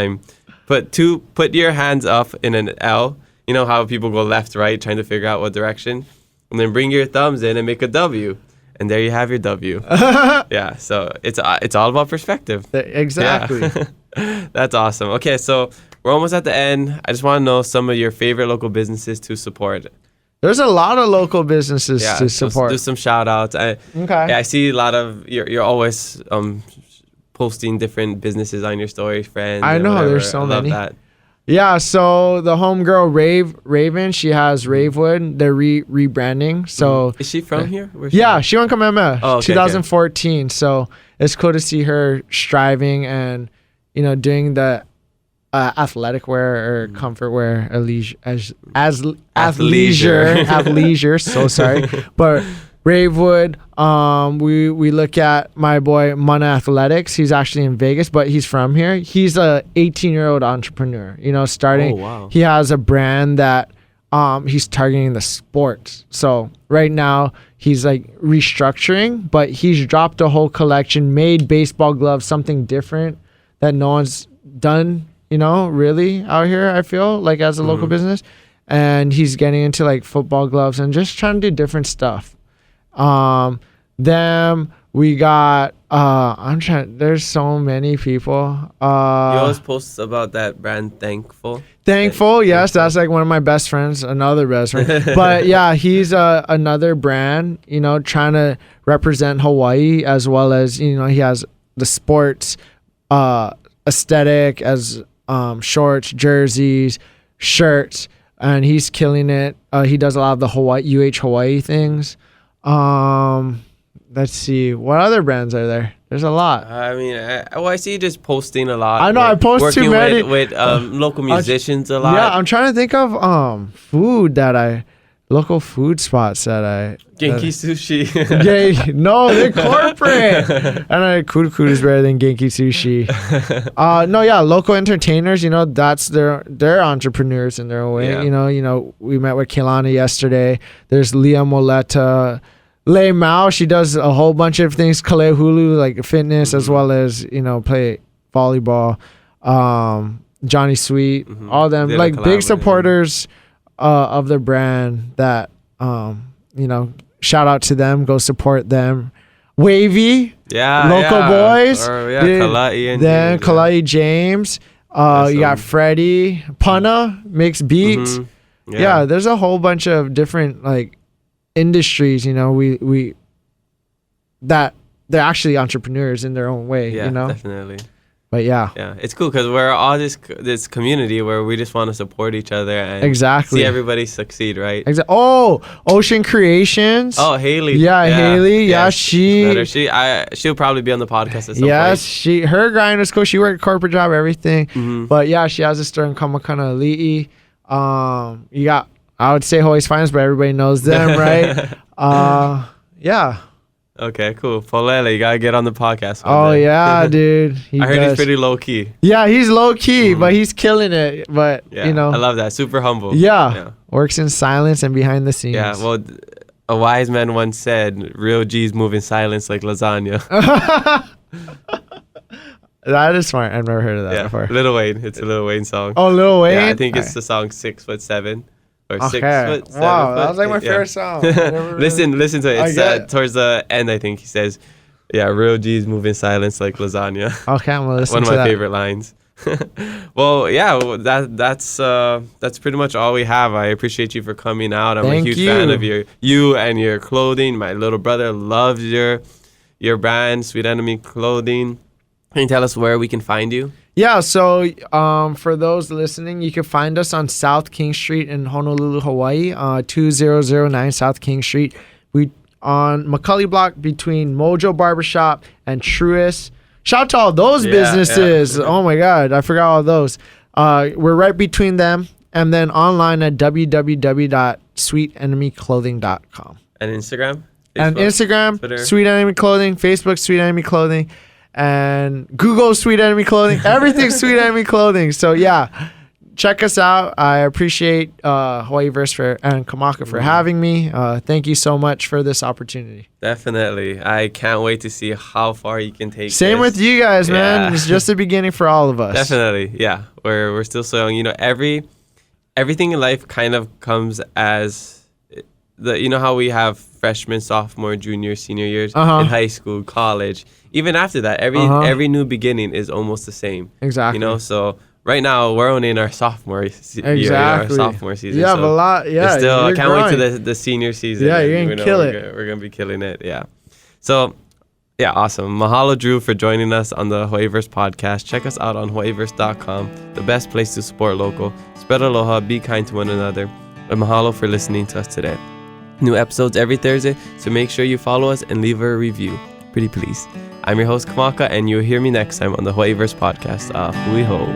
put your hands up in an L. You know how people go left, right, trying to figure out what direction, and then bring your thumbs in and make a W, and there you have your W. Yeah. So it's all about perspective. Exactly. Yeah. That's awesome. Okay, so we're almost at the end. I just want to know some of your favorite local businesses to support. There's a lot of local businesses to support. Do some shout outs. Okay. Yeah, I see a lot of you're always posting different businesses on your stories, friends. I know, whatever. there's so many. Love that. Yeah, so the homegirl Raven, she has Ravewood. They're rebranding. So is she from here? She went Kamehameha, 2014. Okay. So it's cool to see her striving and doing the athletic wear or comfort wear, athleisure. So sorry, but Ravewood. We look at my boy Mana Athletics. He's actually in Vegas, but he's from here. He's a 18-year-old entrepreneur. Starting. Oh, wow. He has a brand that he's targeting the sports. So right now he's like restructuring, but he's dropped a whole collection, made baseball gloves, something different that no one's done, really out here, I feel like, as a local business. And he's getting into like football gloves and just trying to do different stuff. Then we got there's so many people. You always post about that brand Thankful. Yes, that's like one of my best friends, another best friend. But yeah, he's another brand, trying to represent Hawaii, as well as, he has the sports aesthetic as shorts, jerseys, shirts, and he's killing it. He does a lot of the Hawaii things. Let's see, what other brands are there? There's a lot. I mean, I see you just posting a lot. I know, I post too many. With local musicians a lot. Yeah, I'm trying to think of local food spots that Genki Sushi. No, they're corporate. And Kudu is better than Genki Sushi. Local entertainers, that's they're entrepreneurs in their own way. Yeah. We met with Kehlani yesterday. There's Leah Moleta. Lei Mao, she does a whole bunch of things. Kalehulu, like fitness, as well as, play volleyball. Johnny Sweet, all them, like big supporters of the brand that, shout out to them, go support them. Wavy, local boys. Kalai and then Kalai James. You got Freddie. Punna makes beats. Yeah, there's a whole bunch of different like industries, we that they're actually entrepreneurs in their own way. Definitely. But yeah. Yeah, it's cool because we're all this community where we just want to support each other and Exactly. see everybody succeed, right? Oh, Ocean Creations. Oh, Haley. Yeah, Haley. Yeah, she'll probably be on the podcast at some point. Her grind is cool. She worked a corporate job, everything. Mm-hmm. But yeah, she has a store in Kamehameha. You got, I would say Hawaii's Finest, but everybody knows them, right? Yeah. Okay, cool. Polele, you gotta get on the podcast. Oh yeah, dude. I heard he's pretty low key. Yeah, he's low key, but he's killing it. But I love that. Super humble. Yeah. Works in silence and behind the scenes. Yeah. Well, a wise man once said, "Real G's move in silence like lasagna." That is smart. I've never heard of that before. Lil Wayne. It's a Lil Wayne song. Oh, Lil Wayne. Yeah, I think it's the song 6'7". Or 6 foot, 7 wow, foot. that was like my favorite song. Listen to it. It's towards the end, I think he says, real G's move in silence like lasagna. Okay, I'm gonna listen to that. One of my favorite lines. Well, that's pretty much all we have. I appreciate you for coming out. I'm a huge fan of you and your clothing. My little brother loves your brand, Sweet Enemy Clothing. Can you tell us where we can find you? Yeah, so for those listening, you can find us on South King Street in Honolulu, Hawaii, 2009 South King Street. We on McCully Block between Mojo Barbershop and Truist. Shout out to all those businesses. Yeah. Oh my God, I forgot all those. We're right between them, and then online at www.sweetenemyclothing.com. And Instagram? And Instagram, Twitter. Sweet Enemy Clothing, Facebook, Sweet Enemy Clothing. And Google Sweet Enemy Clothing. Everything's Sweet Enemy Clothing. So yeah, check us out. I appreciate Hawaiiverse and Kamaka for having me. Thank you so much for this opportunity. Definitely. I can't wait to see how far you can take Same with you guys, man. It's just the beginning for all of us. Definitely. Yeah. We're still so young. Everything in life kind of comes as how we have freshman, sophomore, junior, senior years in high school, college. Even after that, every new beginning is almost the same. Exactly. So right now we're only in our sophomore year, our sophomore season. Yeah, but a lot. Yeah, still, I can't wait to the senior season. Yeah, you're gonna kill it. We're gonna be killing it. Yeah. So, yeah, awesome. Mahalo, Drew, for joining us on the Hawaiiverse podcast. Check us out on Hawaiiverse.com, the best place to support local. Spread aloha, be kind to one another, and mahalo for listening to us today. New episodes every Thursday, so make sure you follow us and leave a review. Pretty please. I'm your host, Kamaka, and you'll hear me next time on the Hawaiiverse podcast. Hui ho.